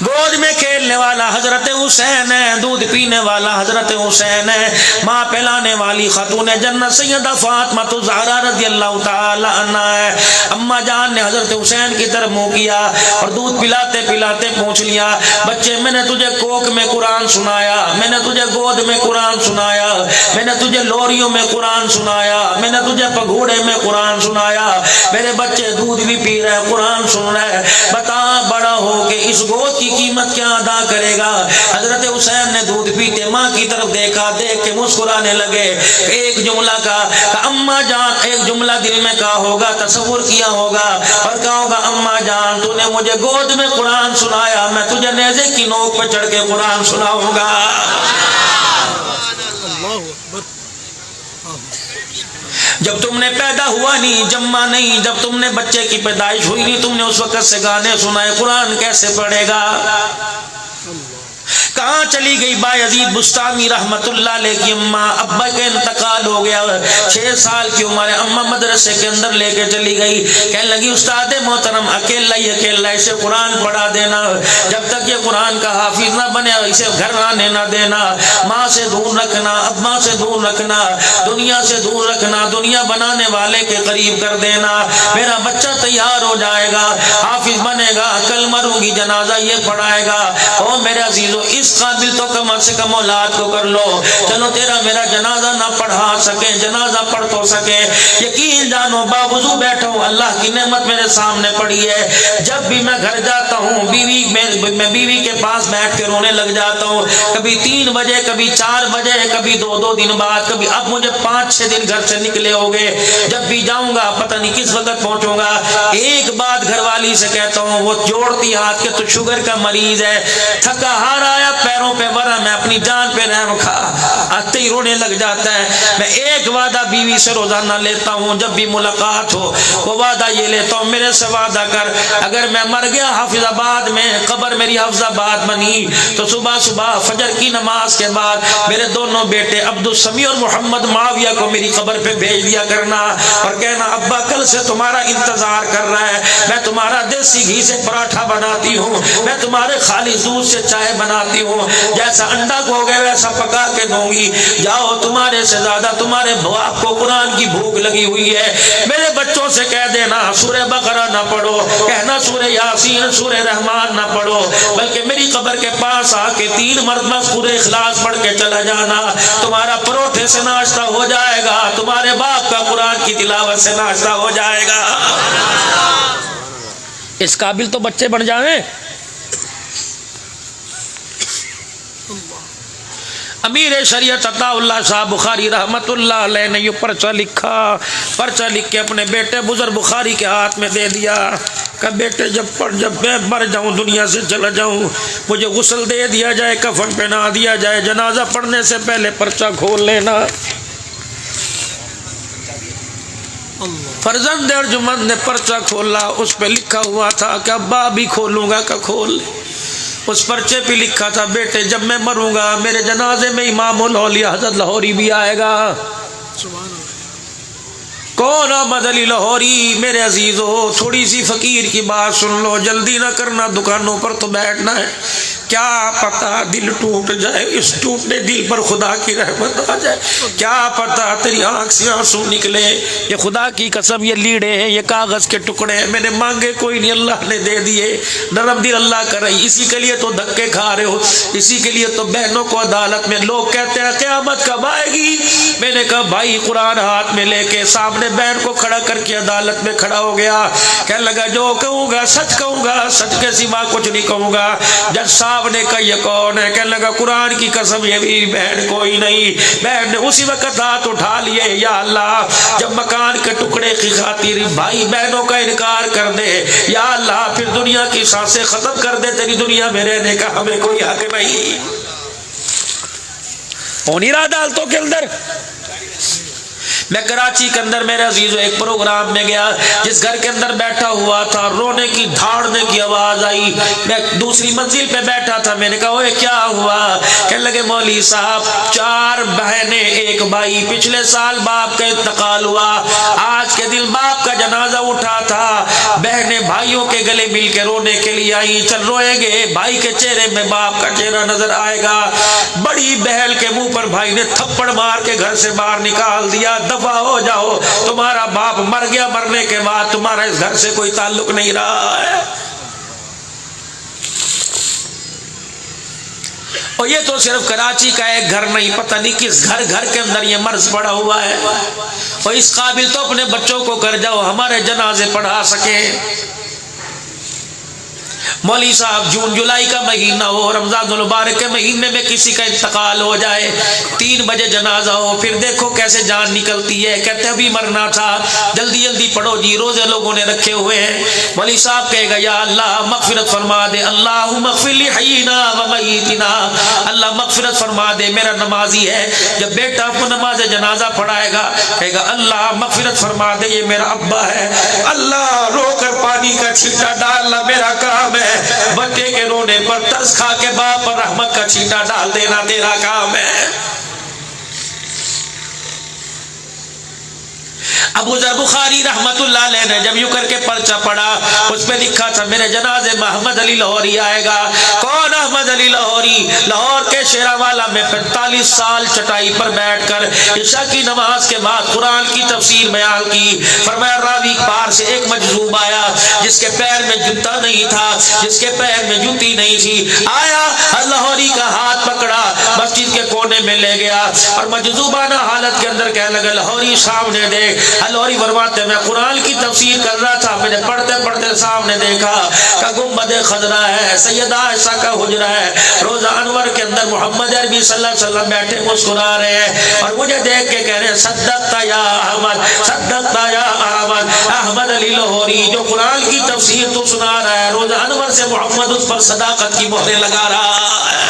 گود میں کھیلنے والا حضرت حسین ہے، دودھ پینے والا حضرت حسین ہے، ماں پلانے والی خاتون جنت سیدہ فاطمہ الزہرا رضی اللہ تعالی عنہا ہے۔ اماں جان نے حضرت حسین کی طرف منہ کیا اور دودھ پلاتے پلاتے پوچھ لیا، بچے میں نے تجھے کوک میں قرآن سنایا، میں نے تجھے گود میں قرآن سنایا، میں نے تجھے لوریوں میں قرآن سنایا، میں نے تجھے پگھوڑے میں قرآن سنایا، میرے بچے دودھ بھی پی رہے قرآن سن رہے، بتا بڑا ہو کہ اس گود کی قیمت کیا ادا کرے گا؟ حضرت حسین نے دودھ پیتے ماں کی طرف دیکھا، دیکھ کے مسکرانے لگے، ایک جملہ کہا کہ اماں جان، ایک جملہ دل میں کہا ہوگا، تصور کیا ہوگا اور کہا ہوگا اماں جان تو نے مجھے گود میں قرآن سنایا، میں تجھے نیزے کی نوک پہ چڑھ کے قرآن سناؤں گا۔ جب تم نے پیدا ہوا نہیں، جمع نہیں، جب تم نے بچے کی پیدائش ہوئی نہیں، تم نے اس وقت سے گانے سنائے، قرآن کیسے پڑھے گا؟ کہاں چلی گئی بایزید بستامی رحمت اللہ علیہ کی اماں؟ ابا کا انتقال ہو گیا، 6 سال کی عمر ہے، اماں مدرسے کے اندر لے کے چلی گئی، کہنے لگی استاد محترم اکیلا ہی اکیلا اسے قرآن پڑھا دینا، جب تک یہ قرآن کا حافظ نہ بنے اسے گھر آنے نہ دینا، ماں سے دور رکھنا، ابا سے دور رکھنا، دنیا سے دور رکھنا، دنیا بنانے والے کے قریب کر دینا، میرا بچہ تیار ہو جائے گا، حافظ بنے گا، کل مروں گی جنازہ یہ پڑھائے گا۔ او میرے عزیزو اس قابل تو کم سے کم اولاد کو کر لو، چلو تیرا میرا جنازہ نہ پڑھا سکے، جنازہ پڑھ تو سکے، یقین جانو باوضو بیٹھا ہوں، اللہ کی نعمت میرے سامنے پڑی ہے، جب بھی میں گھر جاتا ہوں میں بیوی کے پاس بیٹھ کے رونے لگ جاتا ہوں، کبھی 3 بجے، کبھی 4 بجے، کبھی 2 دن بعد، کبھی اب مجھے 5-6 دن گھر سے نکلے ہوگے، جب بھی جاؤں گا پتہ نہیں کس وقت پہنچوں گا، ایک بات گھر والی سے کہتا ہوں، وہ جوڑتی ہاتھ کے تو شوگر کا مریض ہے، تھکا ہار آیا پیروں پہ ورا، میں اپنی جان پہ رحم کھا، آتے ہی رونے لگ جاتا ہے۔ میں ایک وعدہ بیوی سے روزانہ لیتا ہوں، جب بھی ملاقات ہو وہ وعدہ یہ لیتا ہوں، میرے سے وعدہ کر اگر میں مر گیا حافظ آباد میں، قبر میری حافظ آباد بنی تو صبح صبح فجر کی نماز کے بعد میرے دونوں بیٹے عبدالسمیع اور محمد معاویہ کو میری قبر پہ بھیج دیا کرنا اور کہنا ابا کل سے تمہارا انتظار کر رہا ہے، میں تمہارا دیسی گھی سے پراٹھا بناتی ہوں، میں تمہارے خالص دودھ سے چائے بناتی ہوں، جیسا انڈا کھو گے ویسا پکا کے دوں گی، جاؤ تمہارے سے زیادہ تمہارے باپ کو قرآن کی بھوک لگی ہوئی ہے۔ میرے بچوں سے کہہ دینا سورہ بقرہ نہ پڑھو، کہنا سورہ یاسین سورہ رحمان نہ پڑھو، بلکہ میری قبر کے پاس آ کے 3 مرتبہ سورہ اخلاص پڑھ کے چلا جانا، تمہارا پروٹھے سے ناشتہ ہو جائے گا، تمہارے باپ کا قرآن کی تلاوت سے ناشتہ ہو جائے گا۔ اس قابل تو بچے بن جائیں۔ امیر شریعت عطا اللہ صاحب بخاری رحمت اللہ علیہ نے یہ پرچہ لکھا، پرچہ لکھ کے اپنے بیٹے بزرگ بخاری کے ہاتھ میں دے دیا کہ بیٹے جب میں مر جاؤں دنیا سے چلا جاؤں مجھے غسل دے دیا جائے، کفن پہنا دیا جائے، جنازہ پڑھنے سے پہلے پرچہ کھول لینا۔ فرزند ارجمند نے پرچہ کھولا، اس پہ لکھا ہوا تھا کہ ابا بھی کھولوں گا کہ کھول لے، اس پرچے پہ لکھا تھا بیٹے جب میں مروں گا میرے جنازے میں امام الاولیاء حضرت لاہوری بھی آئے گا۔ کون احمد علی لاہوری؟ میرے عزیزو تھوڑی سی فقیر کی بات سن لو، جلدی نہ کرنا، دکانوں پر تو بیٹھنا ہے، کیا پتا دل ٹوٹ جائے، اس ٹوٹنے دل پر خدا کی رحمت آ جائے، کیا پتا تیری آنکھ سے آنسو نکلے۔ یہ خدا کی قسم یہ لیڑے ہیں، یہ کاغذ کے ٹکڑے ہیں، میں نے مانگے کوئی نہیں، اللہ نے دے دیے، نرم دل اللہ کر رہی، اسی کے لیے تو دھکے کھا رہے ہو، اسی کے لیے تو بہنوں کو عدالت میں لوگ کہتے ہیں قیامت کب آئے گی؟ میں نے کہا بھائی قرآن ہاتھ میں لے کے سامنے بہن کو کھڑا کر کے عدالت میں کھڑا ہو گیا، کہنے لگا جو کہوں گا سچ کہوں گا، سچ کے سوا کچھ نہیں کہوں گا۔ جج صاحب نے کہا یہ کون ہے؟ کہنے لگا قرآن کی قسم یہ میری بہن کوئی نہیں۔ بہن نے اسی وقت ہاتھ اٹھا لیے، یا اللہ جب مکان کے ٹکڑے کی خاطر بھائی بہنوں کا انکار کر دے، یا اللہ پھر دنیا کی سانسیں ختم کر دے، تیری دنیا میں رہنے کا ہمیں کوئی حق نہیں۔ ہونی رہا عدالتوں کے اندر میں کراچی کے اندر میرے عزیزو ایک پروگرام میں گیا، جس گھر کے اندر بیٹھا ہوا تھا رونے کی دھاڑنے کی آواز آئی، میں دوسری منزل پہ بیٹھا تھا، میں نے کہا اوے کیا ہوا؟ کہنے لگے مولوی صاحب 4 بہنیں 1 بھائی، پچھلے سال باپ کا انتقال ہوا، آج کے دن باپ کا جنازہ اٹھا تھا، بہنیں بھائیوں کے گلے مل کے رونے کے لیے آئی، چل روئیں گے، بھائی کے چہرے میں باپ کا چہرہ نظر آئے گا۔ بڑی بہن کے منہ پر بھائی نے تھپڑ مار کے گھر سے باہر نکال دیا، دفع ہو جاؤ، تمہارا باپ مر گیا، مرنے کے بعد تمہارا اس گھر سے کوئی تعلق نہیں رہا ہے۔ اور یہ تو صرف کراچی کا ایک گھر نہیں، پتہ نہیں کس گھر گھر کے اندر یہ مرض پڑا ہوا ہے، اور اس قابل تو اپنے بچوں کو کر جاؤ ہمارے جنازے پڑھا سکے۔ مولوی صاحب جون جولائی کا مہینہ ہو، رمضان المبارک کے مہینے میں کسی کا انتقال ہو جائے، 3 بجے جنازہ ہو، پھر دیکھو کیسے جان نکلتی ہے، کہتے ابھی مرنا تھا، جلدی جلدی پڑھو جی، روزے لوگوں نے رکھے ہوئے ہیں۔ مولوی صاحب کہے گا یا اللہ مغفرت فرما دے، اللہم اغفر لحینا و میتنا، اللہ مغفرت فرما دے، میرا نمازی ہے، جب بیٹا کو نماز جنازہ پڑھائے گا کہے گا اللہ مغفرت فرما دے، یہ میرا ابا ہے، اللہ رو کر پانی کا چھینٹا ڈالنا میرا کام ہے، بچے کے رونے پر ترس کھا کے باپ پر رحمت کا چھینٹا ڈال دینا تیرا کام ہے۔ ابو ذر بخاری رحمت اللہ علیہ نے جب یوں کر کے پرچہ پڑھا، اس پہ لکھا تھا میرے جنازے میں احمد علی لاہوری آئے گا۔ کون احمد علی لاہوری؟ لاہور کے شیراوالا میں 45 سال چٹائی پر بیٹھ کر عشاء کی نماز کے بعد قرآن کی تفسیر بیان کی۔ فرمایا راوی پار سے ایک مجذوب آیا جس کے پیر میں جوتا نہیں تھا، جس کے پیر میں جوتی نہیں تھی، آیا لاہوری کا ہاتھ پکڑا، مسجد کے کونے میں لے گیا اور مجذوبانہ حالت کے اندر کہنے لگا لاہوری سامنے دیکھ۔ لاہوری فرماتے میں قرآن کی تفسیر کر رہا تھا، میں نے پڑھتے پڑھتے سامنے دیکھا کہ گنبد خضرا ہے، سیدہ عائشہ کا حجرہ ہے، روزہ انور کے اندر محمد عربی صلی اللہ علیہ وسلم بیٹھے مسکرا رہے ہیں، اور مجھے دیکھ کے کہہ رہے ہیں صدقتا یا احمد، صدقتا یا احمد۔ احمد علی لاہوری جو قرآن کی تفسیر تو سنا رہا ہے، روزہ انور سے محمد اس پر صداقت کی مہریں لگا رہا ہے۔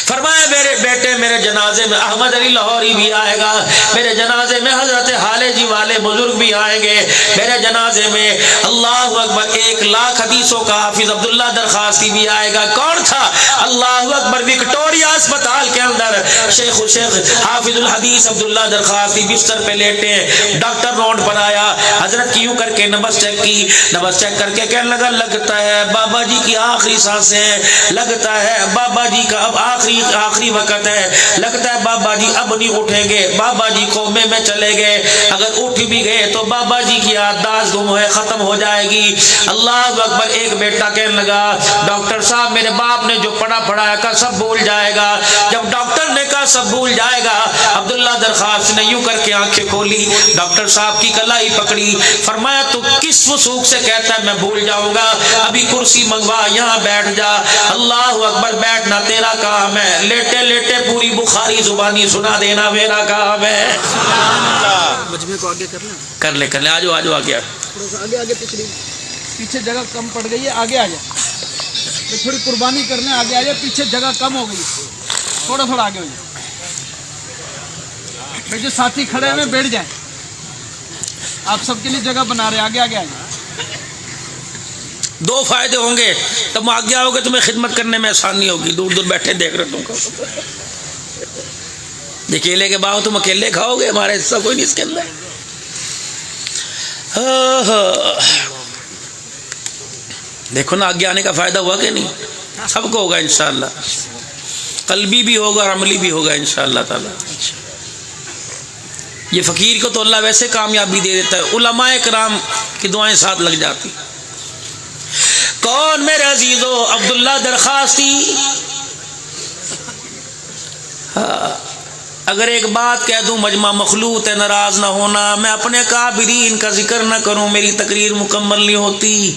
فرمایا میرے بیٹے میرے جنازے میں احمد علی لاہوری بھی آئے گا، میرے جنازے میں حضرت حالے جی والے بزرگ بھی آئیں گے، میرے جنازے میں اللہ اکبر 1 لاکھ حدیثوں کا حافظ عبداللہ درخواستی بھی آئے گا۔ کون تھا؟ اللہ اکبر، وکٹوریا اسپتال کے اندر شیخ حافظ الحدیث عبداللہ درخواستی بستر پہ لیٹے ہیں، ڈاکٹر روڈ پر آیا، حضرت کی یوں کر کے نبض چیک کی، نبض چیک کر کے کہنے لگا لگتا ہے بابا جی کی آخری سانسیں، لگتا ہے بابا جی کا اب آخری وقت ہے، لگتا ہے بابا جی اب نہیں اٹھیں گے، بابا جی کومے میں چلے گئے، اگر اٹھ بھی گئے تو بابا جی کی یادداشت گم ہے، ختم ہو جائے گی۔ اللہ اکبر، ایک بیٹا کہنے لگا ڈاکٹر صاحب میرے باپ نے جو پڑھایا کہا سب بھول جائے گا۔ جب ڈاکٹر نے کہا سب بھول جائے گا، عبداللہ درخواست نے یوں کر کے آنکھیں کھولی، ڈاکٹر صاحب کی کلائی پکڑی، فرمایا تو کس وثوق سے کہتا ہے میں بھول جاؤں گا؟ ابھی کرسی منگوا، یہاں بیٹھ جا۔ اللہ اکبر، بیٹھنا تیرا کام ہے، لیٹے لیٹے پوری بخاری زبانی سنا دینا میرا کام ہے۔ مجمع کو آگے کر لے آجو آگے آگے پیچھے جگہ کم پڑ گئی ہے، آگے آ جائے، تھوڑی قربانی کر لیں، آگے آ جائے، پیچھے جگہ کم ہو گئی، تھوڑا آگے ہو جائے، جو ساتھی کھڑے ہیں بیٹھ جائیں، آپ سب کے لیے جگہ بنا رہے ہیں، آگے آ جائیں۔ 2 فائدے ہوں گے، تم آگے آؤ گے تمہیں خدمت کرنے میں آسانی ہوگی، دور دور بیٹھے دیکھ رہے تم کو، کیلے کے باغ تم اکیلے کھاؤ گے، ہمارا حصہ کوئی نہیں اس کے اندر۔ دیکھو نا آگے آنے کا فائدہ ہوا کہ نہیں؟ سب کو ہوگا انشاءاللہ، قلبی بھی ہوگا اور عملی بھی ہوگا انشاءاللہ تعالی۔ یہ فقیر کو تو اللہ ویسے کامیابی دے دیتا ہے، علماء کرام کی دعائیں ساتھ لگ جاتی۔ کون میرے عزیزو؟ عبداللہ درخواستی۔ اگر ایک بات کہہ دوں، مجمع مخلوط ہے، ناراض نہ ہونا، میں اپنے کابرین کا ذکر نہ کروں میری تقریر مکمل نہیں ہوتی۔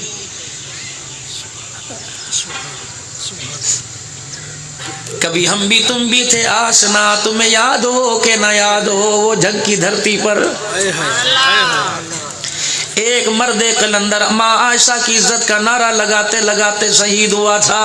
کبھی ہم بھی تم بھی تھے آشنا، تمہیں یاد ہو کہ نہ یاد ہو وہ جنگ کی دھرتی پر ایک مرد قلندر ماں عائشہ کی عزت کا نعرہ لگاتے لگاتے شہید ہوا تھا۔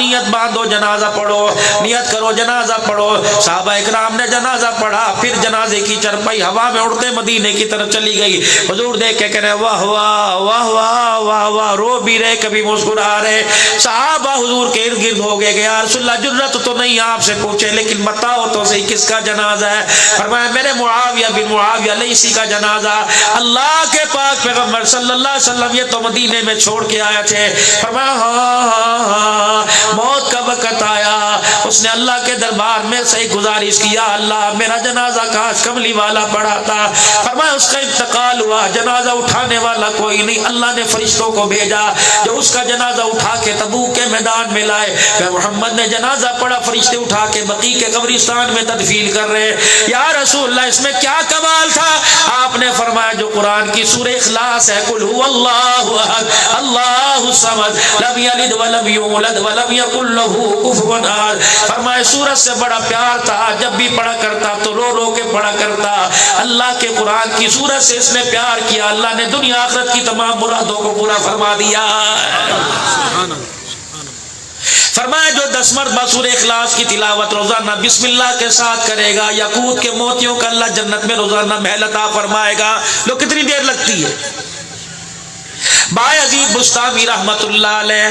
نیت باندھو جنازہ پڑھو، نیت کرو جنازہ پڑھو۔ صحابہ اکرام نے جنازہ پڑھا، پھر جنازے کی چرپائی ہوا میں اڑتے مدینے کی طرف چلی گئی۔ حضور دیکھ کے کہہ رہے واہ واہ واہ واہ واہ واہ، رو بھی رہے کبھی مسکرا رہے۔ صحابہ حضور کے ارد گرد ہو گئے کہ یا رسول اللہ جرت تو نہیں آپ سے پوچھے لیکن بتاؤ تو صحیح کس کا جنازہ ہے؟ فرمایا میرے معاویہ بن معاویہ لیثی کا جنازہ۔ اللہ کے پاک پیغمبر صلی اللہ علیہ وسلم یہ تو مدینے میں چھوڑ کے آئے تھے۔ فرمایا ہاں موت کا وقت آیا، اس نے اللہ کے دربار میں صحیح گزارش کیا، اللہ میرا جنازہ کاش کملی والا پڑا تھا۔ فرمایا اس کا انتقال ہوا، جنازہ اٹھانے والا کوئی نہیں، اللہ نے فرشتوں کو بھیجا جو اس کا جنازہ اٹھا کے تبوک کے میدان میں لائے۔ محمد نے جنازہ پڑھا، فرشتے اٹھا کے بقیع کے قبرستان میں تدفین کر رہے۔ یا رسول اللہ اس میں کیا کمال تھا؟ آپ نے فرمایا جو قرآن کی سورہ اخلاص ہے، قل هو اللہ احد اللہ الصمد لم یلد ولم یولد ولم یکن له کفوا احد، فرمایا سورت سے بڑا پیار تھا، جب بھی پڑھا کرتا تو رو رو کے پڑھا کرتا۔ اللہ کے قرآن کی سورت سے اس نے پیار کیا، اللہ نے دنیا آخرت کی تمام مرادوں کو پورا فرما دیا۔ فرمایا جو 10 مرتبہ سورہ اخلاص کی تلاوت روزانہ بسم اللہ کے ساتھ کرے گا، یاقوت کے موتیوں کا اللہ جنت میں روزانہ محل عطا فرمائے گا۔ لو کتنی دیر لگتی ہے؟ بایزید بسطامی رحمت اللہ علیہ،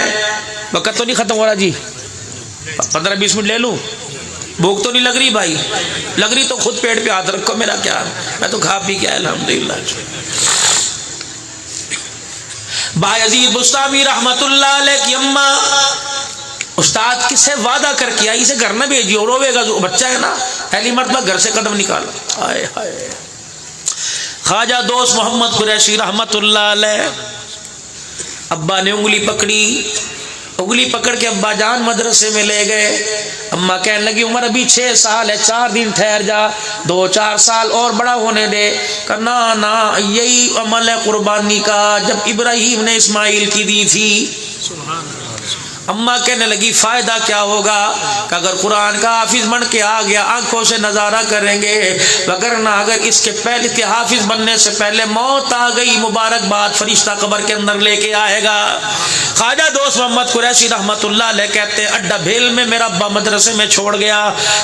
وقت تو نہیں ختم ہو رہا جی، 15-20 منٹ لے لوں؟ بھوک تو نہیں لگ رہی بھائی؟ لگ رہی تو خود پیٹ پہ ہاتھ رکھو، میرا کیا، میں تو کھا پی گیا الحمدللہ۔ بایزید بسطامی رحمت اللہ علیہ کی اماں استاد کس سے وعدہ کر کے آئی، اسے گھر نہ بھیجیو، روے گا، بچہ ہے نا، پہلی مرتبہ گھر سے قدم نکالا۔ آئے ہائے، خواجہ دوست محمد قریشی رحمت اللہ علیہ، ابا نے انگلی پکڑی، انگلی پکڑ کے ابا جان مدرسے میں لے گئے۔ اماں کہنے لگی عمر ابھی 6 سال ہے، 4 دن ٹھہر جا، 2-4 سال اور بڑا ہونے دے۔ کہا نا یہی عمل ہے قربانی کا جب ابراہیم نے اسماعیل کی دی تھی۔ اماں کہنے لگی فائدہ کیا ہوگا کہ اگر قرآن کا حافظ بن کے آ گیا آنکھوں سے نظارہ کریں گے، وگرنہ اگر اس کے پہلے کے حافظ بننے سے پہلے موت آ گئی مبارکباد فرشتہ قبر کے اندر لے کے آئے گا۔ خواجہ دوست محمد قریشی رحمت اللہ علیہ کہتے ہیں اڈا بھیل میں میرا ابا مدرسے میں چھوڑ گیا،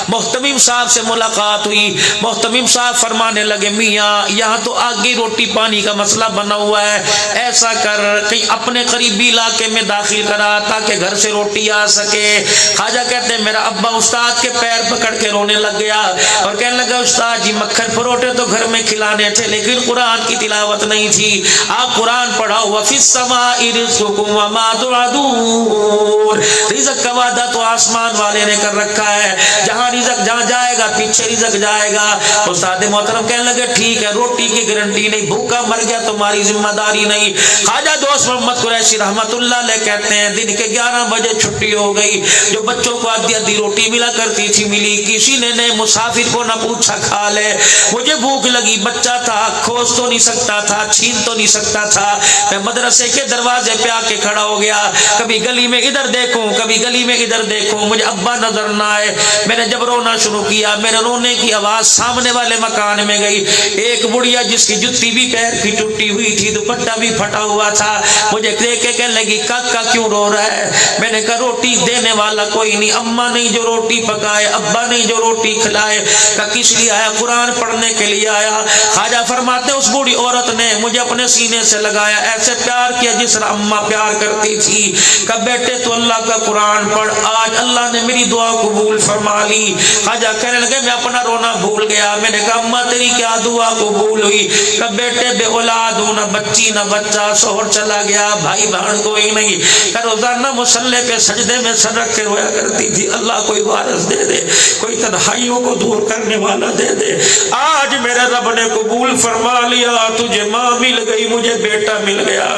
محتمم صاحب سے ملاقات ہوئی، محتمم صاحب فرمانے لگے میاں یہاں تو آگے روٹی پانی کا مسئلہ بنا ہوا ہے، ایسا کر کہیں اپنے قریبی علاقے میں داخل کرا تاکہ گھر سے روٹی آ سکے۔ خواجہ کہتے ہیں میرا ابا استاد کے پیر پکڑ کے رونے لگ گیا اور کہنے لگا استاد جی مکھن پروٹے تو گھر میں کھلانے تھے لیکن قرآن کی تلاوت نہیں تھی، آپ قرآن پڑھاؤ وفی السماء رزقکم وما توعدون، رزق کا وعدہ تو آسمان والے نے کر رکھا ہے، جہاں رزق جہاں جائے گا پیچھے رزق جائے گا۔ استاد محترم کہنے لگے ٹھیک ہے روٹی کی گارنٹی نہیں، بھوکا مر گیا تمہاری ذمہ داری نہیں۔ خواجہ دوست محمد قریشی رحمت اللہ علیہ کہتے ہیں دن کے 11 بجے چھٹی ہو گئی، جو بچوں کو آدھی آدھی روٹی ملا کرتی تھی ملی، کسی نے مسافر کو نہ پوچھا کھا لے، مجھے بھوک لگی، بچہ تھا کھوس تو نہیں سکتا تھا، چھین تو نہیں سکتا تھا، میں مدرسے کے دروازے پہ آ کے کھڑا ہو گیا، کبھی گلی میں ادھر دیکھوں کبھی گلی میں ادھر دیکھوں، مجھے ابا نظر نہ آئے، میں نے جب رونا شروع کیا میرے رونے کی آواز سامنے والے مکان میں گئی، ایک بڑھیا جس کی جتی بھی پیر کی ٹوٹی ہوئی تھی دوپٹہ بھی پھٹا ہوا تھا، مجھے دیکھ کے کہنے لگی کاکا کیوں رو رہا ہے؟ میں نے کہا روٹی دینے والا کوئی نہیں، اماں نہیں جو روٹی پکائے، ابا نہیں جو روٹی کھلائے، کہا کس لیے آیا؟ قرآن پڑھنے کے لیے آیا۔ خواجہ فرماتے اس بوڑھی عورت نے مجھے اپنے سینے سے لگایا، ایسے پیار کیا جس طرح اماں پیار کرتی تھی، کہا بیٹے تو اللہ کا قرآن پڑھ، آج اللہ نے میری دعا قبول فرما لی۔ خواجہ کہنے لگے میں اپنا رونا بھول گیا، میں نے کہا اماں تیری کیا دعا قبول ہوئی؟ کہا بیٹے بے اولاد ہوں، نہ بچی نہ بچہ، شوہر چلا گیا، بھائی بہن کوئی نہیں، کہ روزانہ مصلے پہ سجدے میں سر رکھ کے رویا کرتی تھی اللہ کوئی وارث دے دے، کوئی تنہائیوں کو دور کرنے والا دے دے۔ آج میرے رب نے قبول فرما لیا، تجھے ماں مل گئی مجھے بیٹا مل گیا۔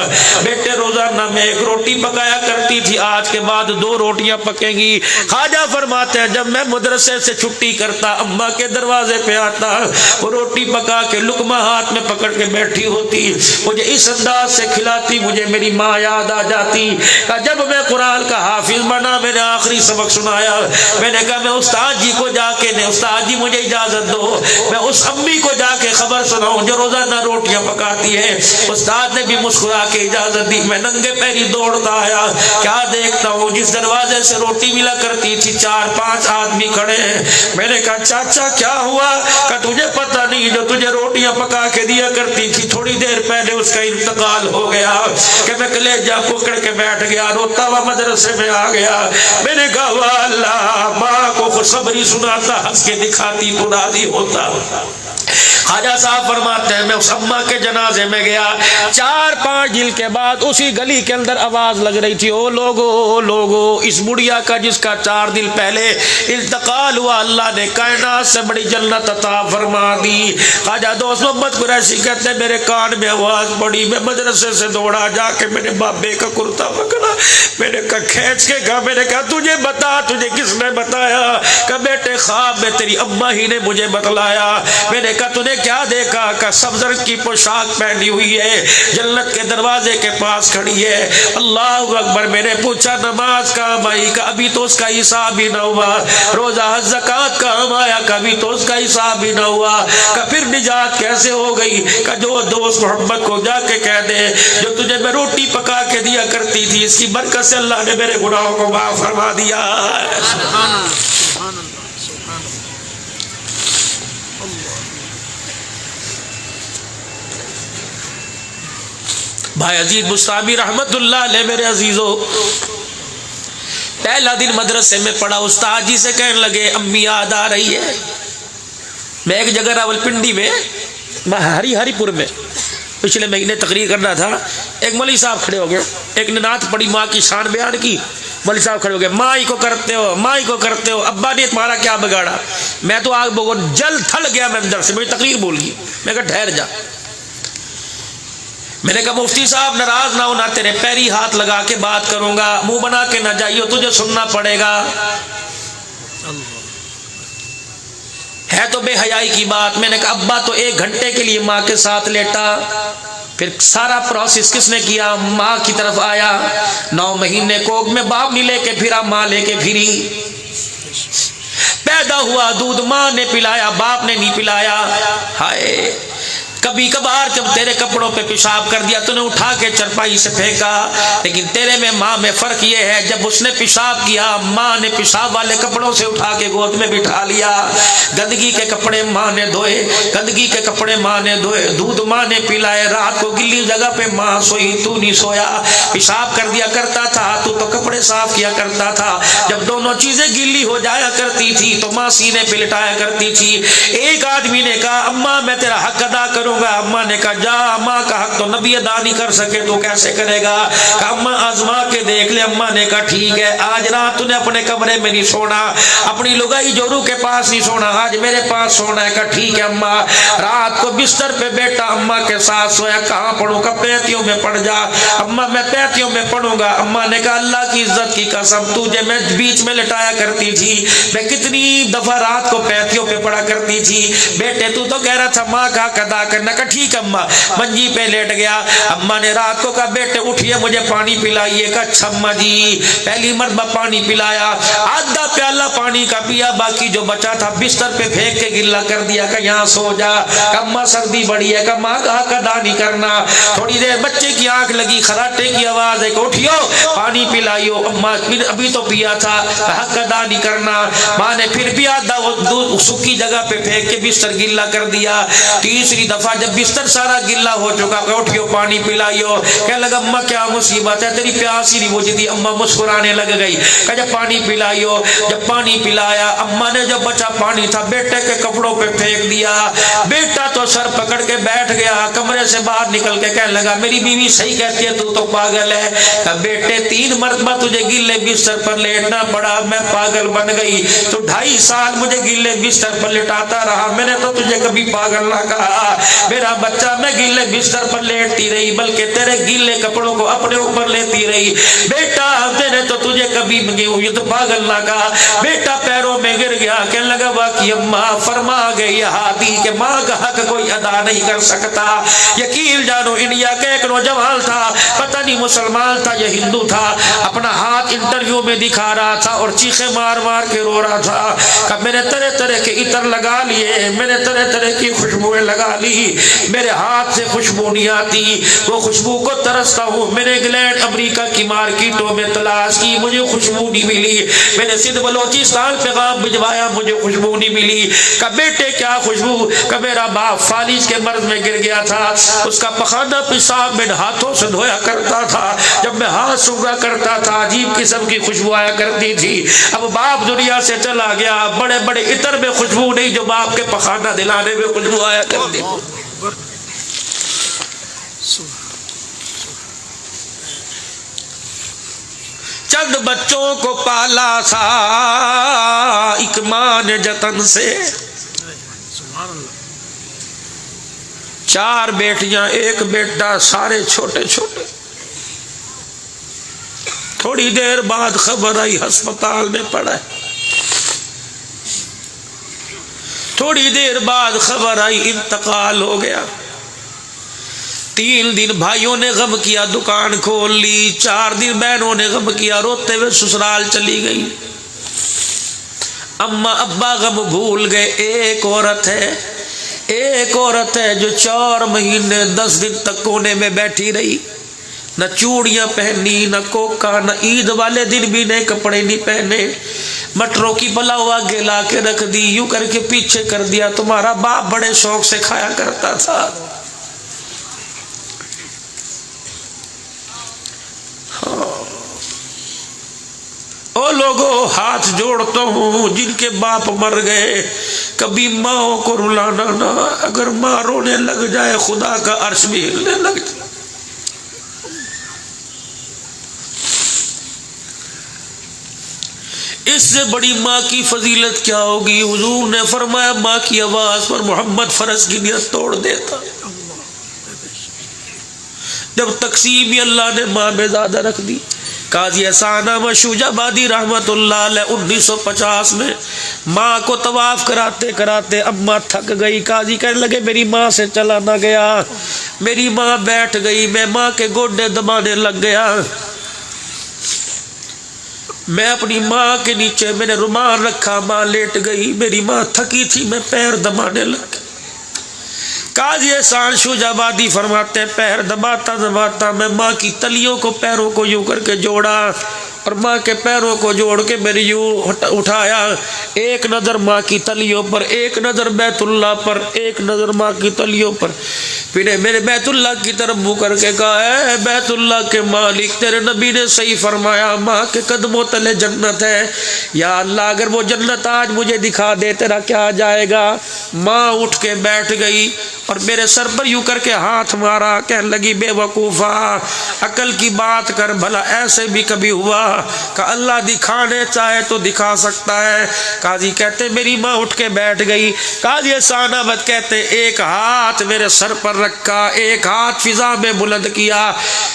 بیٹے روزانہ میں 1 روٹی پکایا کرتی تھی، آج کے بعد 2 روٹیاں پکیں گی۔ خواجہ فرماتے ہیں جب میں مدرسے سے چھٹی کرتا اماں کے دروازے پہ آتا، وہ روٹی پکا کے لقمہ ہاتھ میں پکڑ کے بیٹھی ہوتی، مجھے اس انداز سے کھلاتی، مجھے میری ماں یاد آ جاتی۔ جب میں قرآن کا حافظ بنا میں نے آخری سبق سنایا، میں نے کہا میں استاد جی کو جا کے استاد جی مجھے اجازت دو میں اس امی کو جا کے خبر سناؤں جو روزانہ روٹیاں پکاتی ہے۔ استاد نے بھی مسکرا کے اجازت دی، میں ننگے پیری دوڑتا آیا، کیا دیکھتا ہوتا ہوں جس دروازے سے روٹی ملا کرتی تھی 4-5 آدمی کھڑے ہیں. میں نے کہا چاچا کیا ہوا؟ کہ تجھے پتہ نہیں جو تجھے روٹیاں پکا کے دیا کرتی تھی تھوڑی دیر پہلے اس کا انتقال ہو گیا. کہ میں کلیجہ پکڑ کے بیٹھ گیا، روتا ہوا مدرسے میں آ گیا. میں نے کہا واہ اللہ، ماں کو خوشخبری سناتا ہنس کے دکھاتی تو راضی ہوتا. خواجہ صاحب فرماتے ہیں میں اس اماں کے جنازے میں گیا. 4-5 دن کے بعد اسی گلی کے اندر آواز لگ رہی تھی، او لوگو اس بڑھیا کا جس کا 4 دن پہلے انتقال ہوا اللہ نے کائنات سے بڑی جنت عطا فرما دی. خواجہ دوست محمد قریشی کہتے ہیں میرے کان میں آواز پڑی. میں مدرسے سے دوڑا جا کے میں نے بابے کا کرتا پکڑا، میں نے کہا کھینچ کے کہا، میں نے کہا تجھے بتا، تجھے کس نے بتایا؟ کہ بیٹے خواب میں تیری اماں ہی نے مجھے بتلایا. میں نے کہا تُنے کیا دیکھا؟ کہ سبز رنگ کی پوشاک پہنی ہوئی ہے، جنت کے دروازے کے پاس کھڑی ہے. اللہ اکبر. میں نے پوچھا نماز کہاں آئی؟ کہ ابھی تو اس کا حساب ہی نہ ہوا. روزہ زکوٰۃ کہاں آیا؟ کہ ابھی تو اس کا حساب ہی نہ ہوا. کہ پھر نجات کیسے ہو گئی؟ کہ جو دوست محمد کو جا کے کہہ دے جو تجھے میں روٹی پکا کے دیا کرتی تھی اس کی برکت سے اللہ نے میرے گناہوں کو معاف فرما دیا. بھائی عزیز بستامی رحمت اللہ علیہ میرے عزیزو، پہلا دن مدرسے میں پڑھا. استاد جی سے کہنے لگے امی یاد آ رہی ہے. میں ایک جگہ راولپنڈی میں ہری پور میں پچھلے مہینے تقریر کرنا تھا. ایک مولوی صاحب کھڑے ہو گئے، ایک نے نعت پڑھی، ماں کی شان بیان کی. مولوی صاحب کھڑے ہو گئے، ماں ہی کو کرتے ہو، ماں ہی کو کرتے ہو، ابا نے تمہارا کیا بگاڑا؟ میں تو آگ بگو جل تھل گیا، میں اندر سے میری تقریر بول گئی. میں کہا ٹھہر جا. میں نے کہا مفتی صاحب ناراض نہ ہونا، تیرے پیری ہاتھ لگا کے بات کروں گا، منہ بنا کے نہ جائیو، تجھے سننا پڑے گا. ہے تو بے حیائی کی بات. میں نے کہا ابا تو 1 گھنٹے کے لیے ماں کے ساتھ لیٹا، پھر سارا پروسیس کس نے کیا؟ ماں کی طرف آیا. 9 مہینے کوکھ میں باپ نہیں لے کے پھرا، ماں لے کے پھری. پیدا ہوا دودھ ماں نے پلایا، باپ نے نہیں پلایا. ہائے کبھی کبھار جب تیرے کپڑوں پہ پیشاب کر دیا تو نے اٹھا کے چرپائی سے پھینکا، لیکن تیرے میں ماں میں فرق یہ ہے جب اس نے پیشاب کیا ماں نے پیشاب والے کپڑوں سے اٹھا کے گود میں بٹھا لیا. گندگی کے کپڑے ماں نے دھوئے، گندگی کے کپڑے ماں نے دھوئے، دودھ ماں نے پلائے. رات کو گلی جگہ پہ ماں سوئی، تو نہیں سویا. پیشاب کر دیا کرتا تھا تو کپڑے صاف کیا کرتا تھا. جب دونوں چیزیں گلی ہو جایا کرتی تھی تو ماں سینے پہ لٹایا کرتی تھی. ایک آدمی نے کہا اماں میں تیرا حق ادا کروں گا. اماں نے کہا جا، اماں کا حق تو نبی ادا نہیں کر سکے تو کیسے کرے گا؟ کہ اماں آزما کے دیکھ لے. اماں نے کہا ٹھیک ہے، آج رات تو نے اپنے کمرے میں نہیں سونا، اپنی لگائی جورو کے پاس نہیں سونا، آج میرے پاس سونا ہے. کہا ٹھیک ہے اماں. رات کو بستر پہ بیٹا اماں کے ساتھ سویا. کہاں پڑھوں؟ کہ پینتیوں میں پڑھ جا. اماں میں پینتیوں میں پڑھوں گا. اماں نے کہا اللہ کی عزت کی قسم تجھے میں بیچ میں لٹایا کرتی تھی، میں کتنی دفعہ رات کو پینتیوں پہ پڑھا کرتی تھی. بیٹے تو کہہ رہا تھا ماں کا حق ادا کرنا. کہ ٹھیک اماں. منجی پہ لیٹ گیا. اماں نے رات کو کہا بیٹے اٹھیے مجھے پانی پلائیے. کہ اچھا اماں جی. پہلی مرتبہ پانی پلایا، آدھا پیالہ پانی کا پیا، باقی جو بچا تھا بستر پہ پھینک کے گلا کر دیا. کہ یہاں سو جا. کہ اماں سردی بڑی ہے. کہ ماں کا حق ادا نہیں کرنا. تھوڑی دیر بچے کی آنکھ لگی، خراٹے کی آواز ہے کہ اٹھیو پانی پلائیو. اماں ابھی تو پیا تھا. حق ادا نہیں کرنا. ماں نے پھر بھی آدھا سکی جگہ پہ پھینک کے بستر گلا کر دیا. تیسری دفعہ جب بستر سارا گلا ہو چکا کہ اٹھیو پانی پلائیو. کہنے لگا اماں کیا مصیبت ہے، تیری پیاس ہی نہیں بجھتی. اماں مسکرانے لگ گئی. کہ جب پانی پلائیو. جب پانی پلایا اماں نے جو بچا پانی تھا بیٹے کے کپڑوں پہ پھینک دیا. بیٹا تو سر پکڑ کے بیٹھ گیا. کمرے سے باہر نکل کے کہنے لگا میری بیوی صحیح کہتی ہے تو پاگل ہے. کہ بیٹے 3 مرتبہ تجھے گلے بستر پر لیٹنا پڑا، میں پاگل بن گئی. تو 2.5 سال مجھے گلے بستر پر لٹاتا رہا، میں نے تو تجھے کبھی پاگل نہ کہا. میرا بچہ میں گیلے بستر پر لیٹتی رہی بلکہ تیرے گیلے کپڑوں کو اپنے اوپر لیتی رہی. بیٹا میں نے تو تجھے کبھی یہ تو پاگل نہ کہا. بیٹا پیروں میں گر گیا. کہنے لگا واقعی اماں فرما گئی ہادی کہ ماں کا حق کوئی ادا نہیں کر سکتا. یقین جانو انڈیا کا ایک نوجوان تھا، پتہ نہیں مسلمان تھا یا ہندو تھا، اپنا ہاتھ انٹرویو میں دکھا رہا تھا اور چیخیں مار مار کے رو رہا تھا کہ میں نے طرح طرح کے عطر لگا لیے، میں نے طرح طرح کی خوشبوئیں لگا لی، میرے ہاتھ سے خوشبو نہیں آتی، وہ خوشبو کو ترستا ہوں. میں نے انگلینڈ امریکہ کی مارکیٹوں میں تلاش کی, مجھے خوشبو نہیں ملی. میں نے سندھ بلوچستان پیغام بھجوایا, مجھے خوشبو نہیں ملی. کہا بیٹے کیا خوشبو؟ کہ میرا باپ فالج کے مرض میں گر گیا تھا, اس کا پخانہ پیشاب میں ہاتھوں سے دھویا کرتا تھا, جب میں ہاتھ سونگا کرتا تھا عجیب قسم کی خوشبو آیا کرتی تھی. اب باپ دنیا سے چلا گیا, بڑے بڑے عطر میں خوشبو نہیں جو باپ کے پخانہ دلانے میں خوشبو آیا کرتی تھی. چند بچوں کو پالا تھا ایک ماں نے جتن سے, 4 بیٹیاں 1 بیٹا, سارے چھوٹے چھوٹے. تھوڑی دیر بعد خبر آئی ہسپتال میں پڑا ہے. تھوڑی دیر بعد خبر آئی انتقال ہو گیا. 3 دن بھائیوں نے غم کیا, دکان کھول لی. 4 دن بہنوں نے غم کیا, روتے ہوئے سسرال چلی گئی. اما ابا غم بھول گئے. ایک عورت ہے جو 4 مہینے 10 دن تک کونے میں بیٹھی رہی, نہ چوڑیاں پہنی, نہ کوکا, نہ عید والے دن بھی نئے کپڑے نہیں پہنے. مٹروں کی پلاؤ آگے لا کے رکھ دی, یوں کر کے پیچھے کر دیا. تمہارا باپ بڑے شوق سے کھایا کرتا تھا. او لوگوں, ہاتھ جوڑتا ہوں جن کے باپ مر گئے, کبھی ماں کو رلانا نہ. اگر ماں رونے لگ جائے خدا کا عرش بھی ہلنے لگ جائے. اس سے بڑی ماں کی فضیلت کیا ہوگی؟ حضور نے فرمایا ماں کی آواز پر محمد فرض کی نیت توڑ دیتا. جب تقسیم اللہ نے ماں میں زیادہ رکھ دی. قاضی احسان احمد شوجابادی رحمت اللہ علیہ 1950 میں ماں کو طواف کراتے کراتے اماں تھک گئی. قاضی کہنے لگے میری ماں سے چلا نہ گیا. میری ماں بیٹھ گئی, میں ماں کے گوڈے دبانے لگ گیا. میں اپنی ماں کے نیچے میں نے رومال رکھا, ماں لیٹ گئی. میری ماں تھکی تھی, میں پیر دبانے لگ گیا. قاضی احسان شوجابادی فرماتے پیر دباتا دباتا میں ماں کی تلیوں کو, پیروں کو یوں کر کے جوڑا, اور ماں کے پیروں کو جوڑ کے میری یوں اٹھایا. ایک نظر ماں کی تلیوں پر, ایک نظر بیت اللہ پر, ایک نظر ماں کی تلیوں پر. پھر میں نے بیت اللہ کی طرف منہ کر کے کہا اے بیت اللہ کے مالک, تیرے نبی نے صحیح فرمایا ماں کے قدموں تلے جنت ہے. یا اللہ اگر وہ جنت آج مجھے دکھا دے تیرا کیا جائے گا. ماں اٹھ کے بیٹھ گئی اور میرے سر پر یوں کر کے ہاتھ مارا. کہنے لگی بے وقوفا, عقل کی بات کر, بھلا ایسے بھی کبھی ہوا کہ اللہ دکھانے چاہے تو دکھا سکتا ہے. قاضی کہتے میری ماں اٹھ کے بیٹھ گئی. قاضی احسان احمد کہتے ایک ہاتھ میرے سر پر رکھا, ایک ہاتھ فضا میں بلند کیا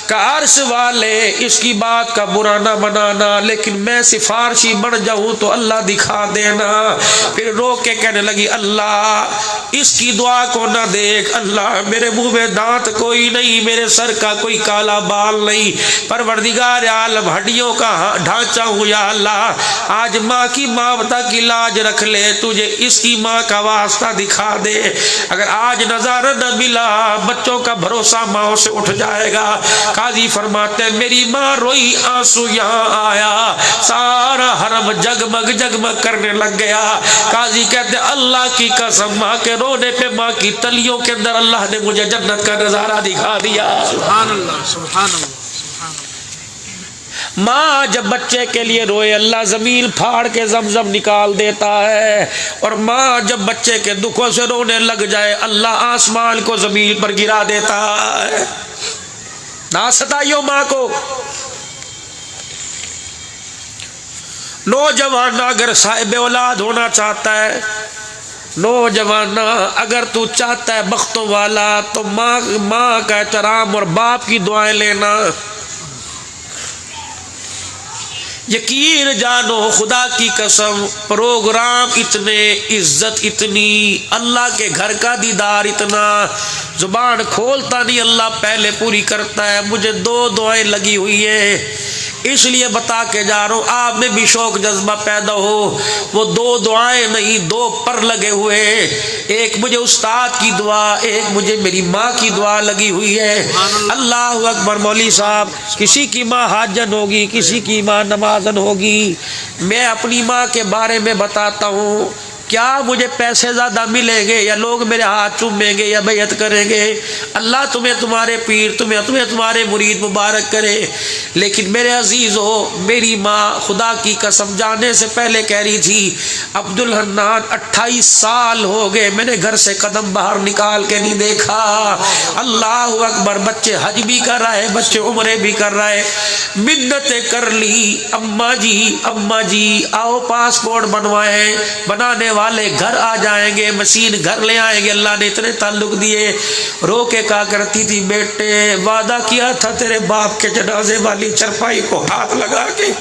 کہ عرش والے اس کی بات کا برا نہ بنانا, لیکن میں سفارشی بن جاؤں تو اللہ دکھا دینا. پھر رو کے کہنے لگی اللہ اس کی دعا کو نہ دیکھ, اللہ میرے منہ میں دانت کوئی نہیں, میرے سر کا کوئی کالا بال نہیں, پروردگار عالم ہڈیوں کا ڈھانچہ ہوں. یا اللہ آج ماں کی مامتا کی لاج رکھ لے, تجھے اس کی ماں کا واسطہ دکھا دے. اگر آج نظارہ نہ ملا بچوں کا بھروسہ ماں سے اٹھ جائے گا. قاضی فرماتے میری ماں روئی, آنسو یہاں آیا, سارا حرم جگمگ جگمگ کرنے لگ گیا. قاضی کہتے اللہ کی قسم ماں کے رونے پہ ماں کی تلیوں کے اندر اللہ نے مجھے جنت کا نظارہ دکھا دیا. سبحان اللہ سبحان اللہ. ماں جب بچے کے لیے روئے اللہ زمین پھاڑ کے زمزم نکال دیتا ہے, اور ماں جب بچے کے دکھوں سے رونے لگ جائے اللہ آسمان کو زمین پر گرا دیتا ہے. نہ ستائیو ماں کو. نوجوان اگر صاحب اولاد ہونا چاہتا ہے, نوجوان اگر تو چاہتا ہے بختوں والا, تو ماں کا احترام اور باپ کی دعائیں لینا. یقین جانو خدا کی قسم پروگرام اتنے, عزت اتنی, اللہ کے گھر کا دیدار اتنا, زبان کھولتا نہیں اللہ پہلے پوری کرتا ہے. مجھے 2 دعائیں لگی ہوئی ہیں. اس لیے بتا کے جا رہا ہوں آپ میں بھی شوق جذبہ پیدا ہو. وہ دو دعائیں نہیں، دو پر لگے ہوئے، ایک مجھے استاد کی دعا، ایک مجھے میری ماں کی دعا لگی ہوئی ہے. اللہ اکبر. مولوی صاحب کسی کی ماں حاجن ہوگی، کسی کی ماں نمازن ہوگی. میں اپنی ماں کے بارے میں بتاتا ہوں، کیا مجھے پیسے زیادہ ملیں گے یا لوگ میرے ہاتھ چومیں گے یا بیعت کریں گے؟ اللہ تمہیں تمہارے پیر تمہیں تمہارے مرید مبارک کرے. لیکن میرے عزیزو، میری ماں خدا کی قسم جانے سے پہلے کہہ رہی تھی عبدالحنان 28 سال ہو گئے میں نے گھر سے قدم باہر نکال کے نہیں دیکھا. اللہ اکبر. بچے حج بھی کر رہا ہے، بچے عمرے بھی کر رہا ہے. منتیں کر لی، اماں جی آؤ پاسپورٹ بنوائیں. بنانے والے گھر آ جائیں گے، مشین گھر لے آئیں گے. اللہ نے اتنے تعلق دیے. رو کے کہا کرتی تھی بیٹے وعدہ کیا تھا تیرے باپ کے جنازے والی چرپائی کو ہاتھ لگا کے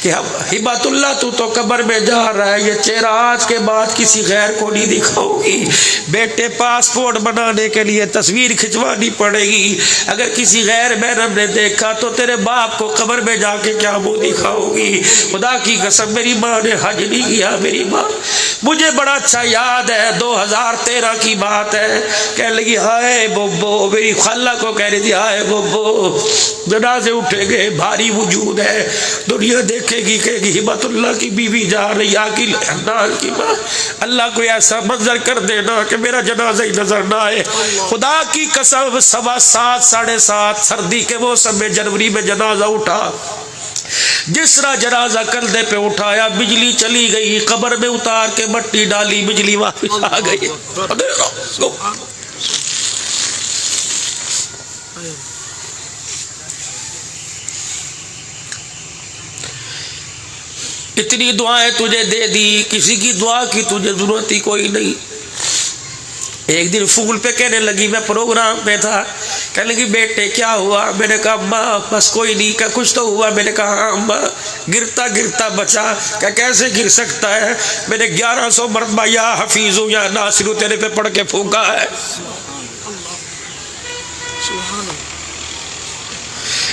کہ ہبت اللہ تو قبر میں جا رہا ہے، یہ چہرہ آج کے بعد کسی غیر کو نہیں دکھاؤ گی. بیٹے پاسپورٹ بنانے کے لیے تصویر کھنچوانی پڑے گی، اگر کسی غیر محرم نے دیکھا تو تیرے باپ کو قبر میں جا کے کیا منہ دکھاؤ گی. خدا کی قسم میری ماں نے حج نہیں کیا. میری ماں مجھے بڑا اچھا یاد ہے 2013 کی بات ہے، کہنے لگی ہائے بوبو، میری خالہ کو کہہ رہی تھی ہائے بوبو جنازے اٹھے گئے، بھاری وجود ہے، دنیا دیکھے گی کہے گی ہبت اللہ کی بیوی جا رہی عاقل حنان کی ماں. اللہ کوئی ایسا منظر کر دینا کہ میرا جنازہ ہی نظر نہ آئے. خدا کی قسم 7:15 7:30 سردی کے موسم میں جنوری میں جنازہ اٹھا. جس طرح جنازہ کندھے پہ اٹھایا بجلی چلی گئی، قبر میں اتار کے مٹی ڈالی، بجلی واپس آ گئی. اتنی دعائیں تجھے دے دی، کسی کی دعا کی تجھے ضرورت ہی کوئی نہیں. ایک دن فون پہ کہنے لگی، میں پروگرام پہ تھا، کہنے لگی بیٹے کیا ہوا؟ میں نے کہا ماں بس کوئی نہیں. کہ کچھ تو ہوا؟ میں نے کہا ہاں ماں گرتا بچا. کہ کیسے گر سکتا ہے؟ میں نے 1100 مرتبہ یا حفیظ یا ناصر تیرے پہ پڑھ کے پھونکا ہے.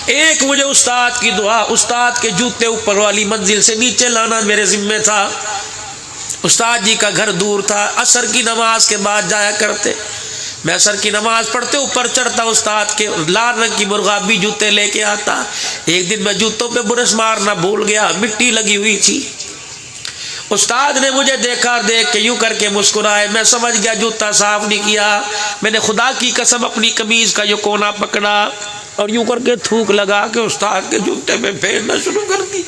ایک مجھے استاد کی دعا، استاد کے جوتے اوپر والی منزل سے نیچے لانا میرے ذمہ تھا. استاد جی کا گھر دور تھا، عصر کی نماز کے بعد جایا کرتے. میں عصر کی نماز پڑھتے اوپر چڑھتا، استاد کے لال رنگ کی مرغابی جوتے لے کے آتا. ایک دن میں جوتوں پہ برش مارنا بھول گیا، مٹی لگی ہوئی تھی. استاد نے مجھے دیکھا، دیکھ کے یوں کر کے مسکرائے. میں سمجھ گیا جوتا صاف نہیں کیا. میں نے خدا کی قسم اپنی قمیض کا یہ کونا پکڑا اور یوں کر کے تھوک لگا کے استاد کے جوتے میں پھیرنا شروع کر دی.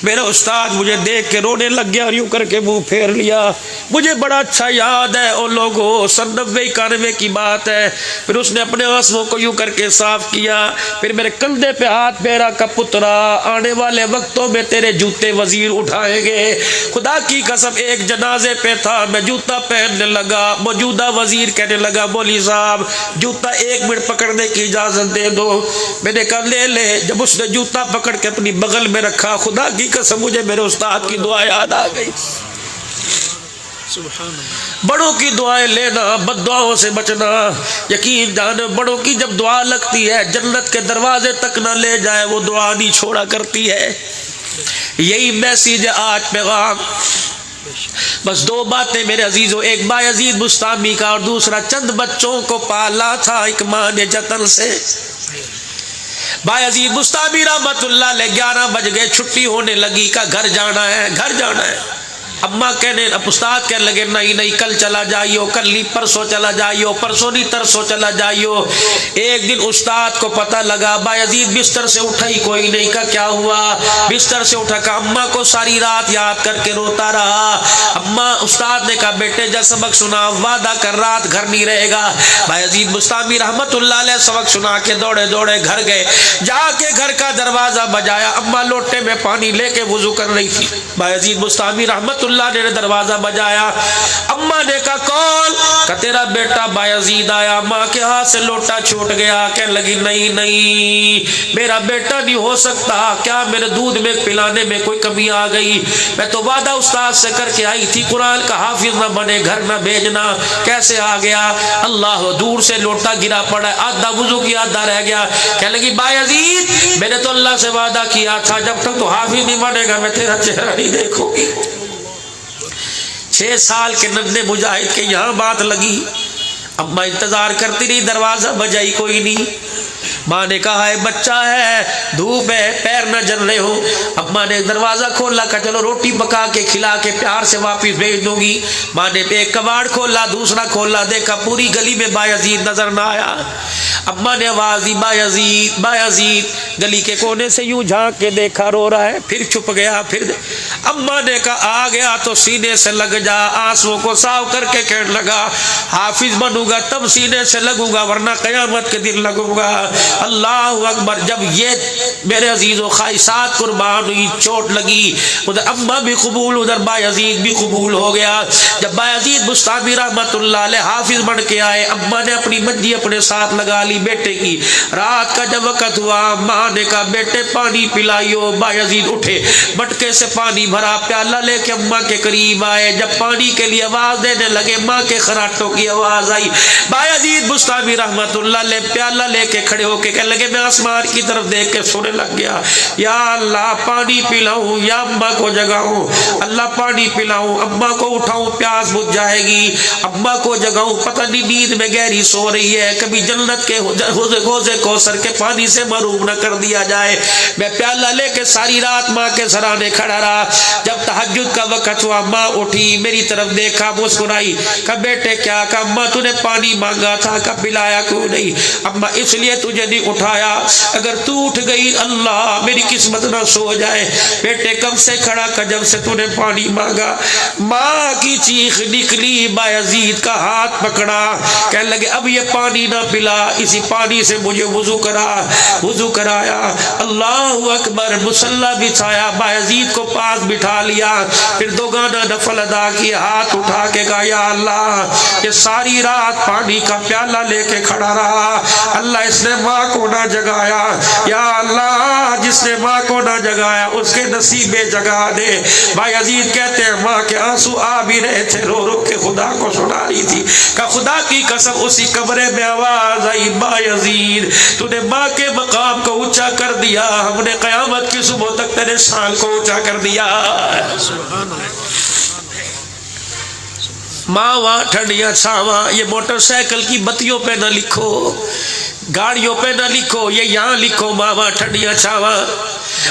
میرا استاد مجھے دیکھ کے رونے لگ گیا اور یوں کر کے منہ پھیر لیا. مجھے بڑا اچھا یاد ہے او لوگوں 90-91 کی بات ہے. پھر اس نے اپنے آنسوؤں کو یوں کر کے صاف کیا، پھر میرے کندھے پہ ہاتھ پھیرا کہ پترا آنے والے وقتوں میں تیرے جوتے وزیر اٹھائیں گے. خدا کی قسم ایک جنازے پہ تھا، میں جوتا پہننے لگا، موجودہ وزیر کہنے لگا مولوی صاحب جوتا 1 منٹ پکڑنے کی اجازت دے دو. میں نے کہا لے لے. جب اس نے جوتا پکڑ کے اپنی بغل میں رکھا، خدا کی قسم مجھے میرے استاد کی دعا یاد آ گئی. بڑوں کی دعائیں لینا، بد دعاؤں سے بچنا. یقین جان بڑوں کی جب دعا لگتی ہے جنت کے دروازے تک نہ لے جائے وہ دعا نہیں چھوڑا کرتی ہے. یہی میسیج آج پیغام. بس 2 باتیں میرے عزیزوں، ایک بایزید بستامی کا اور دوسرا چند بچوں کو پالا تھا ایک ماں نے جتن سے. بایزید بستامی رحمت اللہ علیہ 11 بج گئے، چھٹی ہونے لگی، کا گھر جانا ہے گھر جانا ہے. اماں کہنے استاد کہنے لگے نہیں کل چلا جائیو، کل نہیں پرسوں چلا جائیو، پرسوں نہیں ترسوں چلا جائیو. ایک دن استاد کو پتہ لگا بایزید بستر سے اٹھا ہی کوئی نہیں. کا کیا ہوا؟ بستر سے اٹھا کہ اماں کو ساری رات یاد کر کے روتا رہا. اماں استاد نے کہا بیٹے جا سبق سنا، وعدہ کر رات گھر نہیں رہے گا. بایزید بستامی رحمت اللہ علیہ سبق سنا کے دوڑے دوڑے گھر گئے. جا کے گھر کا دروازہ بجایا، اماں لوٹے میں پانی لے کے وضو کر رہی تھی. بایزید بستامی رحمت اللہ نے دروازہ بجایا. اما نے کہا کون؟ کہ تیرا بیٹا بایزید آیا. ماں کے ہاتھ سے لوٹا چھوٹ گیا. کہنے لگی نہیں نہیں میرا بیٹا نہیں ہو سکتا. کیا میرے دودھ میں پلانے میں کوئی کمی آ گئی؟ میں تو وعدہ استاد سے کر کے آئی تھی قرآن کا حافظ نہ بنے گھر نہ بھیجنا. کیسے آ گیا؟ اللہ دور سے لوٹا گرا پڑا, آدھا وضو کی آدھا رہ گیا. کہنے لگی بایزید میں نے تو اللہ سے وعدہ کیا تھا جب تک تو حافظ نہیں بنے گا میں تیرا چہرہ نہیں دیکھوں گی. 6 سال کے ننھے مجاہد کے یہاں بات لگی. اما انتظار کرتی رہی, دروازہ بجائی کوئی نہیں. ماں نے کہا ہے بچہ ہے, دھوپ ہے, پیر نہ جل رہے ہو. اما نے دروازہ کھولا, کہا چلو روٹی پکا کے کھلا کے پیار سے واپس بھیج دوں گی. ماں نے ایک کباڑ کھولا, دوسرا کھولا, دیکھا پوری گلی میں بایزید نظر نہ آیا. اما نے آواز دی بایزید بایزید. گلی کے کونے سے یوں جھانک کے دیکھا, رو رہا ہے, پھر چھپ گیا. پھر اما نے کہا آ گیا تو سینے سے لگ جا. آنسوؤں کو صاف کر کے کہنے لگا حافظ بنوں گا تب سینے سے لگوں گا ورنہ قیامت کے دن لگوں گا. اللہ اکبر. جب یہ میرے عزیز و خواہشات قربان ہوئی, چوٹ لگی, ادھر اما بھی قبول, ادھر بایزید بھی قبول ہو گیا. جب بایزید بستامی رحمت اللہ علیہ حافظ بن کے آئے, اما نے اپنی منجی اپنے ساتھ لگا لی بیٹے کی. رات کا جب وقت ہوا, ماں نے کہا بیٹے پانی پلائیو. بایزید اٹھے, مٹکے سے پانی بھرا, پیالہ لے کے اما کے قریب آئے. جب پانی کے لیے آواز دینے لگے, ماں کے خراٹوں کی آواز آئی. بایزید بستامی رحمت اللہ علیہ پیالہ لے کے کھڑے ہو کے کہنے لگے میں آسمان کی طرف دیکھ کے سونے لگ گیا. یا اللہ پانی پلاؤں یا اما کو جگاؤں, اللہ پانی پلاؤں, اما کو اٹھاؤں پیاس بجھ جائے گی, اما کو جگاؤں پتہ نہیں نیند میں گہری سو رہی ہے, کبھی جنت کے حوضے کوثر کے پانی سے محروم نہ کر دیا جائے. میں پیالہ لے کے ساری رات ماں کے سرانے کھڑا رہا. جب تہجد کا وقت ہوا, ماں اٹھی, میری طرف دیکھا, مسکرائی, کہا بیٹے کیا؟ کہا اما تو نے پانی مانگا تھا, کہا پلایا کیوں نہیں؟ اما اس لیے تجھے نہیں اٹھایا, اگر تو اٹھ گئی اللہ میری قسمت نہ سو جائے. بیٹے کب سے کھڑا کہ جب سے تو نے پانی مانگا. ماں کی چیخ نکلی, بایزید کا ہاتھ پکڑا, کہنے لگے اب یہ پانی نہ پلا, اسی پانی سے مجھے وضو کرایا. اللہ اکبر. مصلی بچھایا, بایزید کو پاس بٹھا لیا, پھر 2 گانا نفل ادا کیا, ہاتھ اٹھا کے کہا یا اللہ یہ ساری رات پانی کا پیالہ لے کے کھڑا رہا, اللہ اس نے ماں کو نہ جگایا, یا اللہ جس نے ماں کو نہ جگایا اس کے نصیب جگا دے. بایزید کہتے ہیں ماں کے آنسو آ بھی رہے تھے, رو رو کے خدا کو سنا رہی تھی. کہ خدا کی قسم اسی کمرے میں آواز آئی بایزید تو نے ماں کے مقام کو اونچا کر دیا, ہم نے قیامت کی صبح تک تیرے شان کو اونچا کر دیا. ماں وہاں ٹھنڈیاں چھاواں. یہ موٹر سائیکل کی بتیوں پہ نہ لکھو, گاڑیوں پہ نہ لکھو, یہ یہاں لکھو ماں وہاں ٹھنڈیاں چھاواں.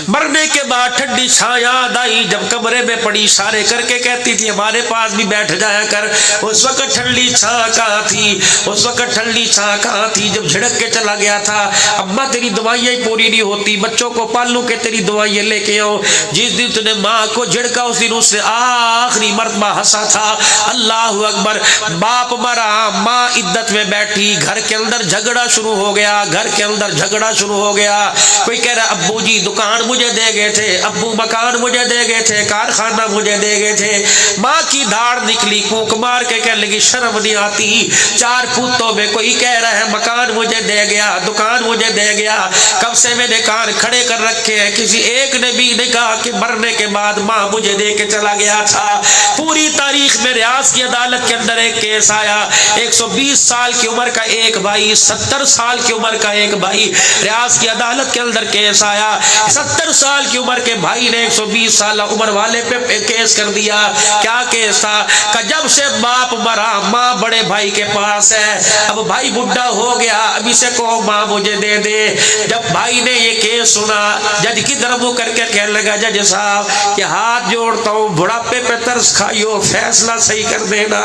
مرنے کے بعد ٹھنڈی چھاں یاد آئی, جب کمرے میں پڑی اشارے کر کے کہتی تھی ہمارے پاس بھی بیٹھ جایا کر. اس وقت ٹھنڈی چھاں کہاں تھی, اس وقت ٹھنڈی چھاں کہاں تھی جب جھڑک کے چلا گیا تھا. اما تیری دعائیں پوری نہیں ہوتی, بچوں کو پالوں کے تیری دعائیں لے کے آؤ. جس دن تو نے ماں کو جھڑکا اس دن اس نے آخری مرتبہ ہنسا تھا. اللہ اکبر. باپ مرا, ماں عدت میں بیٹھی, گھر کے اندر جھگڑا شروع ہو گیا, گھر کے اندر جھگڑا شروع ہو گیا. کوئی کہہ رہا ابو جی دکان مجھے دے گئے تھے, ابو مکان مجھے دے گئے تھے, کارخانہ مجھے دے گئے تھے. ماں کی دھاڑ نکلی, کوک مار کے کہنے لگی شرم نہیں آتی, 4 پوتوں میں کوئی کہہ رہا ہے مکان مجھے دے گیا, دکان مجھے دے گیا, کب سے میں نے کان کھڑے کر رکھے ہیں, کسی ایک نے بھی نے کہا کہ مرنے کے بعد ماں مجھے دے کے چلا گیا تھا. پوری تاریخ میں ریاض کی عدالت کے اندر ایک کیس آیا, 120 سال کی عمر کا ایک بھائی, 70 سال کی عمر کا ایک بھائی, ریاض کی عدالت کے اندر کیس آیا. 70 سال کی عمر کے بھائی نے 120 سال عمر والے پہ کیس کر دیا. کیا کیس تھا کہ جب سے باپ مرا ماں بڑے بھائی کے پاس ہے, اب بھائی بڈھا ہو گیا, اب اسے کہو ماں مجھے دے دے. جب بھائی نے یہ کیس سنا, جج کی طرف منہ کر کے کہنے لگا جج صاحب یہ ہاتھ جوڑتا ہوں, بڑھاپے پہ ترس کھائیو, فیصلہ صحیح کر دینا,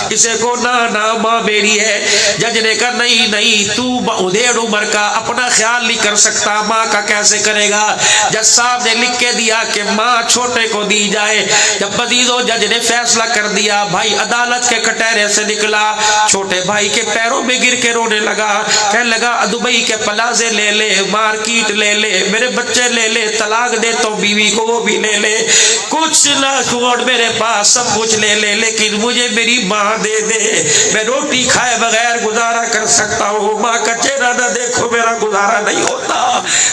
اسے کو نہ ماں میری ہے. جج نے کہا نہیں نہیں, تو ڈیڑھ عمر کا اپنا خیال نہیں کر سکتا, ماں کا کیسے کرے گا. جج صاحب نے لکھ کے دیا کہ ماں چھوٹے کو دی جائے. جب عزیزو جج نے فیصلہ کر دیا, بھائی عدالت کے کٹہرے سے نکلا, چھوٹے بھائی کے پیروں میں گر کے رونے لگا, کہنے لگا دبئی کے پلازے لے لے, مارکیٹ لے لے, میرے بچے لے لے, طلاق دے تو بیوی کو وہ بھی لے لے, کچھ نہ چھوڑ میرے پاس سب کچھ لے لے, لیکن مجھے میری ماں دے دے, میں روٹی کھائے بغیر گزارا کر سکتا ہوں, ماں کا چہرہ نہ دیکھو میرا گزارا نہیں ہوتا.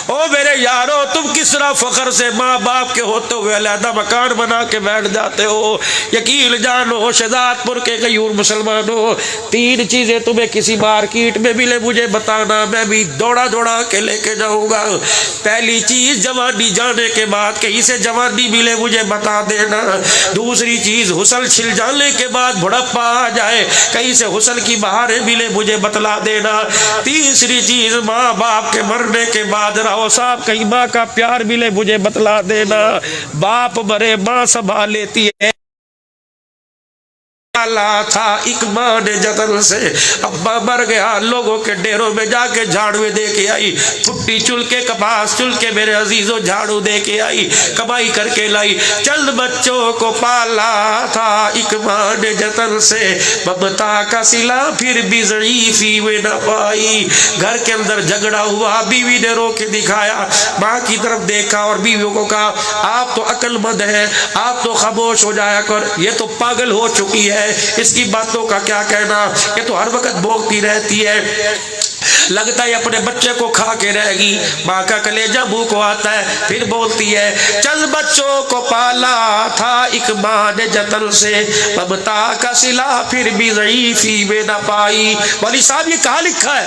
او میرے یارو, تم کس طرح فخر سے ماں باپ کے ہوتے ہوئے علیحدہ مکان بنا کے بیٹھ جاتے ہو. یقین جانو شہزاد پور کے غیور مسلمانوں, 3 چیزیں تمہیں کسی مارکیٹ میں ملے مجھے بتانا, میں بھی دوڑا دوڑا کے لے کے جاؤں گا. پہلی چیز جوانی جانے کے بعد کہیں سے جوانی ملے مجھے بتا دینا. دوسری چیز حسن چھل جانے کے بعد بڑھاپا آ جائے, کہیں سے حسن کی بہاریں ملے مجھے بتلا دینا. تیسری چیز ماں باپ کے مرنے کے بعد راؤ صاحب کہیں ماں کا پیار ملے مجھے بتلا دینا. باپ مرے ماں سنبھال لیتی ہے تھا ایک ماں نے جتن سے, ابا مر گیا لوگوں کے ڈیروں میں جا کے جھاڑو دے کے آئی, پھٹی چل کے کپاس چل کے میرے عزیزوں جھاڑو دے کے آئی, کمائی کر کے لائی, چند بچوں کو پالا تھا ایک ماں نے جتن سے, ممتا کا صلہ پھر بھی ضعیفی میں نہ پائی. گھر کے اندر جھگڑا ہوا, بیوی نے رو کے دکھایا, ماں کی طرف دیکھا اور بیویوں کو کہا آپ تو عقل مند ہیں, آپ تو خاموش ہو جایا کر, یہ تو پاگل ہو چکی ہے, اس کی باتوں کا کیا کہنا, یہ تو ہر وقت بھوکتی رہتی ہے, لگتا ہے اپنے بچے کو کھا کے رہے گی. ماں کا کلیجہ منہ کو آتا ہے, پھر بولتی ہے چند بچوں کو پالا تھا ایک ماں نے جتن سے, ممتا کا صلہ پھر بھی ضعیفی میں نہ پائی. مولوی صاحب یہ کہاں لکھا ہے؟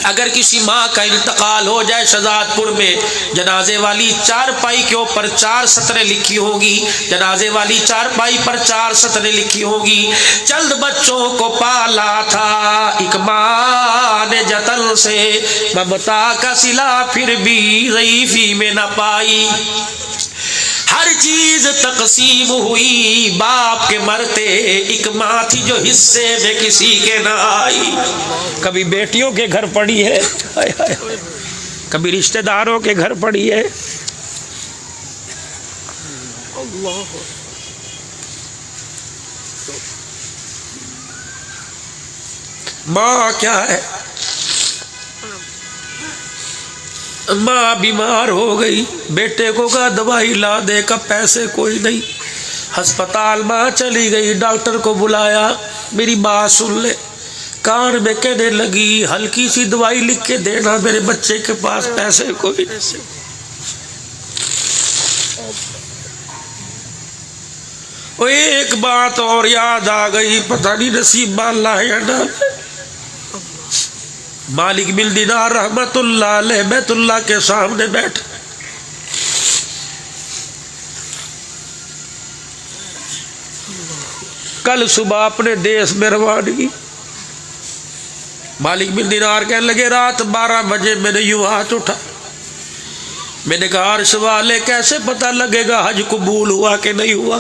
اگر کسی ماں کا انتقال ہو جائے شہزاد پور میں, جنازے والی چارپائی کے اوپر 4 سطریں لکھی ہوگی, جنازے والی چارپائی پر 4 سطریں لکھی ہوگی, چند بچوں کو پالا تھا ایک ماں نے جتن سے, ممتا کا صلہ پھر بھی ضعیفی میں نہ پائی. ہر چیز تقسیم ہوئی باپ کے مرتے, ایک ماں تھی جو حصے میں کسی کے نہ آئی. کبھی بیٹیوں کے گھر پڑی ہے, کبھی رشتہ داروں کے گھر پڑی ہے. ماں کیا ہے, ماں بیمار ہو گئی, بیٹے کو کہا دوائی لا دے, کا پیسے کوئی نہیں, ہسپتال ماں چلی گئی, ڈاکٹر کو بلایا, میری بات سن لے, کان میں کہنے لگی ہلکی سی دوائی لکھ کے دینا, میرے بچے کے پاس پیسے کوئی نہیں. وہ ایک بات اور یاد آ گئی, پتہ نہیں نصیب اللہ ہے یا نہ. مالک بن دینار رحمت اللہ علیہ بیت اللہ کے سامنے بیٹھ, کل صبح اپنے دیس میں روانگی. مالک بن دینار کہنے لگے رات 12 بجے میں نے یوں ہاتھ اٹھا, میں نے کہا عرش والے کیسے پتہ لگے گا حج قبول ہوا کہ نہیں ہوا,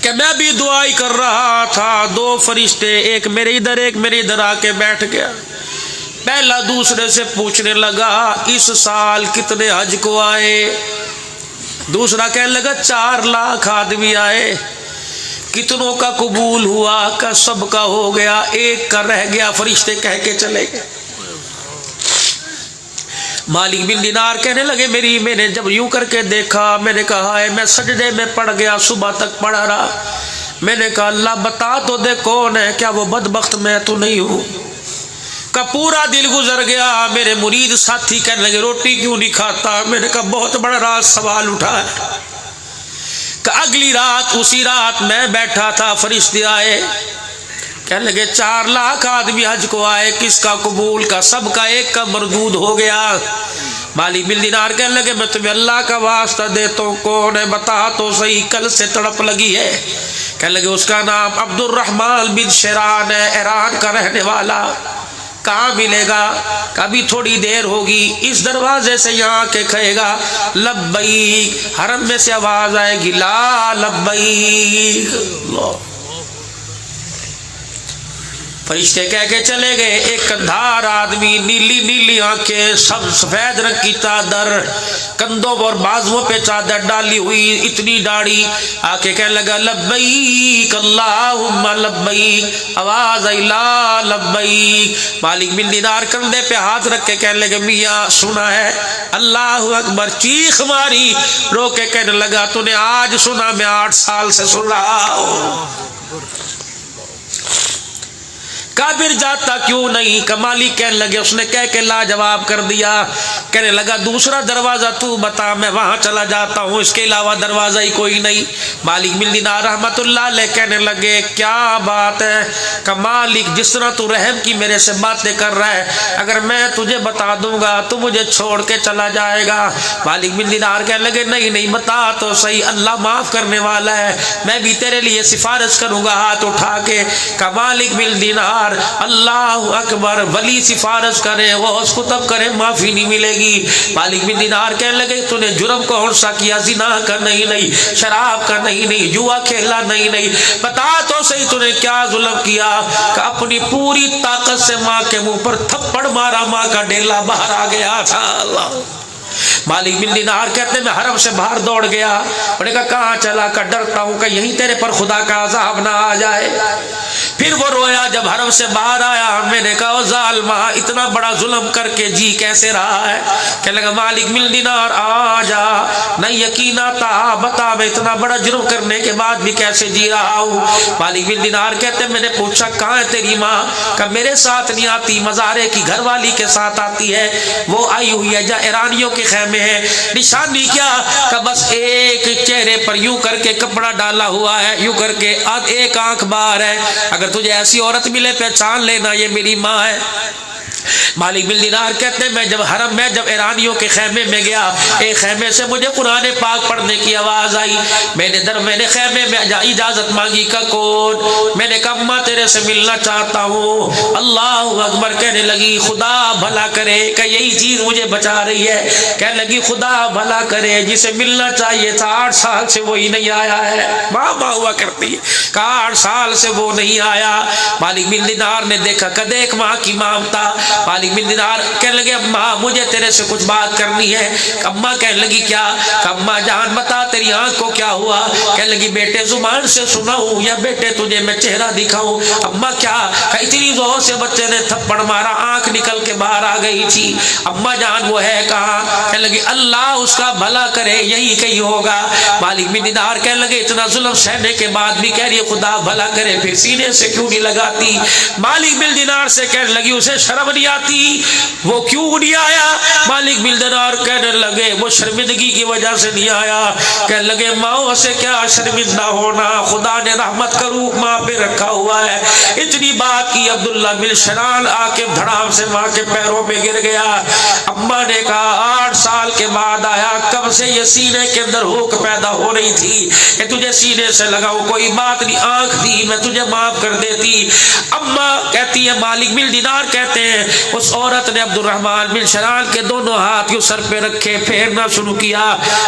کہ میں بھی دعائی کر رہا تھا, 2 فرشتے ایک میرے ادھر ایک میرے ادھر آ کے بیٹھ گیا. پہلا دوسرے سے پوچھنے لگا اس سال کتنے حج کو آئے, دوسرا کہنے لگا 4 لاکھ آدمی آئے, کتنوں کا قبول ہوا, کا سب کا ہو گیا, ایک کا رہ گیا, فرشتے کہہ کے چلے گئے. مالک بن دینار کہنے لگے میں نے جب یوں کر کے دیکھا, میں نے کہا ہے میں سجدے میں پڑ گیا, صبح تک پڑا رہا. میں نے کہا اللہ بتا تو دے کون ہے, کیا وہ بدبخت میں تو نہیں ہوں. کا پورا دل گزر گیا. میرے مرید ساتھی کہنے لگے روٹی کیوں نہیں کھاتا, میں نے کہا بہت بڑا راز سوال اٹھا ہے. کہ اگلی رات اسی رات میں بیٹھا تھا, فرشتے آئے, کہنے لگے 4 لاکھ آدمی حج کو آئے, کس کا قبول, کا سب کا, ایک کا مردود ہو گیا. مالک بن دینار کہنے لگے میں تمہیں اللہ کا واسطہ دیتا ہوں, کون ہے بتا تو صحیح, کل سے تڑپ لگی ہے. کہنے لگے اس کا نام عبد الرحمن بن شیران ہے, ایران کا رہنے والا. کہاں ملے گا, کبھی تھوڑی دیر ہوگی, اس دروازے سے یہاں کے کہے گا لبیک, حرم میں سے آواز آئے گی لا لبیک. فرشتے کہہ کے چلے گئے. ایک کندھار آدمی, نیلی نیلی آنکھیں, سب سفید رنگ کی چادر, کندھوں اور بازوؤں پہ چادر ڈالی ہوئی, اتنی داڑھی, آ کے کہنے لگا لبیک اللہم لبیک. آواز آئی لا لبیک. مالک بن دینار کندھے پہ ہاتھ رکھ کے کہنے لگے میاں سنا ہے؟ اللہ اکبر. چیخ ماری, رو کے کہنے لگا تو نے آج سنا, میں 8 سال سے سن رہا ہوں. کابر جاتا کیوں نہیں؟ کمالی کہنے لگے, اس نے کہہ کے لاجواب کر دیا. کہنے لگا دوسرا دروازہ تو بتا, میں وہاں چلا جاتا ہوں, اس کے علاوہ دروازہ ہی کوئی نہیں. مالک بن دینار رحمت اللہ علیہ کہنے لگے کیا بات ہے کہ مالک, جس طرح تو رحم کی میرے سے باتیں کر رہا ہے, اگر میں تجھے بتا دوں گا تو مجھے چھوڑ کے چلا جائے گا. مالک بن دینار کہنے لگے نہیں نہیں بتا تو صحیح, اللہ معاف کرنے والا ہے, میں بھی تیرے لیے سفارش کروں گا ہاتھ اٹھا کے. کہ مالک بن دینار اللہ اکبر, ولی سفارش کرے غوث کتب کرے معافی نہیں ملے گی. مالک بن دینار کہنے لگے تو نے جرم کون سا کیا؟ زنا کا نہیں, شراب کا نہیں, جوا کھیلا نہیں, بتا تو صحیح تو نے کیا ظلم کیا؟ کہ اپنی پوری طاقت سے ماں کے منہ پر تھپڑ مارا, ماں کا ڈیلا باہر آ گیا تھا. اللہ. مالک بن دینار کہتے ہیں میں حرم سے باہر دوڑ گیا. انہوں نے کہا کہاں چلا؟ کہ ڈرتا ہوں کہ یہیں تیرے پر خدا کا عذاب نہ آ جائے. پھر وہ رویا جب حرم سے باہر آیا. میں نے کہا ظالمہ, اتنا بڑا ظلم کر کے جی کیسے رہا ہے؟ کہنے لگا مالک بن دینار آ جا, نہ یقین آتا, بتا میں اتنا بڑا جرم کرنے کے بعد بھی کیسے جی رہا ہوں. مالک بن دینار کہتے ہیں میں نے پوچھا کہاں ہے تیری ماں؟ کہ میرے ساتھ نہیں آتی, مزارے کی گھر والی کے ساتھ آتی ہے, وہ آئی ہوئی ہے جہاں ایرانیوں کے خیمے ہیں. نشانی کیا؟ کہ بس ایک چہرے پر یوں کر کے کپڑا ڈالا ہوا ہے, یوں کر کے ایک آنکھ باہر ہے, اگر تجھے ایسی عورت ملے پہچان لینا یہ میری ماں ہے. مالک بن دینار کہتے ہیں میں جب حرم میں جب ایرانیوں کے خیمے میں گیا, ایک خیمے سے مجھے قرآن پاک پڑھنے کی آواز آئی. میں نے خیمے میں اجازت مانگی کہ کون؟ میں نے کہا اماں تیرے سے ملنا چاہتا ہوں. اللہ اکبر. کہنے لگی خدا بھلا کرے کہ یہی چیز مجھے بچا رہی ہے. کہنے لگی خدا بھلا کرے, جسے ملنا چاہیے تھا 8 سال سے وہی نہیں آیا ہے. ماں ہوا کرتی ہے کہ 8 سال سے وہ نہیں آیا. مالک بن دینار نے دیکھا کہ دیکھ ماں کی مامتا. مالک بن دینار کہنے لگے اماں مجھے تیرے سے کچھ بات کرنی ہے. اماں کہنے لگی کیا؟ کہ اماں جان بتا تیری آنکھ کو کیا ہوا؟ کہنے لگی بیٹے زبان سے سنا ہوں یا بیٹے تجھے میں چہرہ دکھاؤں؟ اماں کیا؟ کہ اتنی زور سے بچے نے تھپڑ مارا, آنکھ نکل کے باہر آ گئی تھی. اماں جان وہ ہے کہاں؟ کہنے لگی اللہ اس کا بھلا کرے یہی کہیں ہوگا. مالک بن دینار کہنے لگے اتنا ظلم سہنے کے بعد بھی کہہ رہی ہے خدا بھلا کرے, پھر سینے سے کیوں نہیں لگاتی؟ مالک بن دینار سے کہنے لگی اسے شرم نہیں آتی, وہ کیوں نہیں آیا؟ مالک بن دینار کہنے لگے وہ شرمندگی کی وجہ سے نہیں آیا. کہنے لگے ماں سے کیا شرمندہ ہونا, خدا نے رحمت کا روح ماں پہ رکھا ہوا ہے. اتنی بات کی عبداللہ بن شران آ کے دھڑام سے ماں کے پیروں میں گر گیا. اماں نے کہا 8 سال کے بعد آیا, کب سے یہ سینے کے اندر ہوک پیدا ہو رہی تھی کہ تجھے سینے سے لگاؤ, کوئی بات نہیں, آنکھ دی میں تجھے معاف کر دیتی. اماں کہتی ہے مالک بن دینار کہتے ہیں اس عورت نے عبد الرحمن بن شران کے دونوں ہاتھ یوں سر پہ رکھے پھیرنا شروع کیا.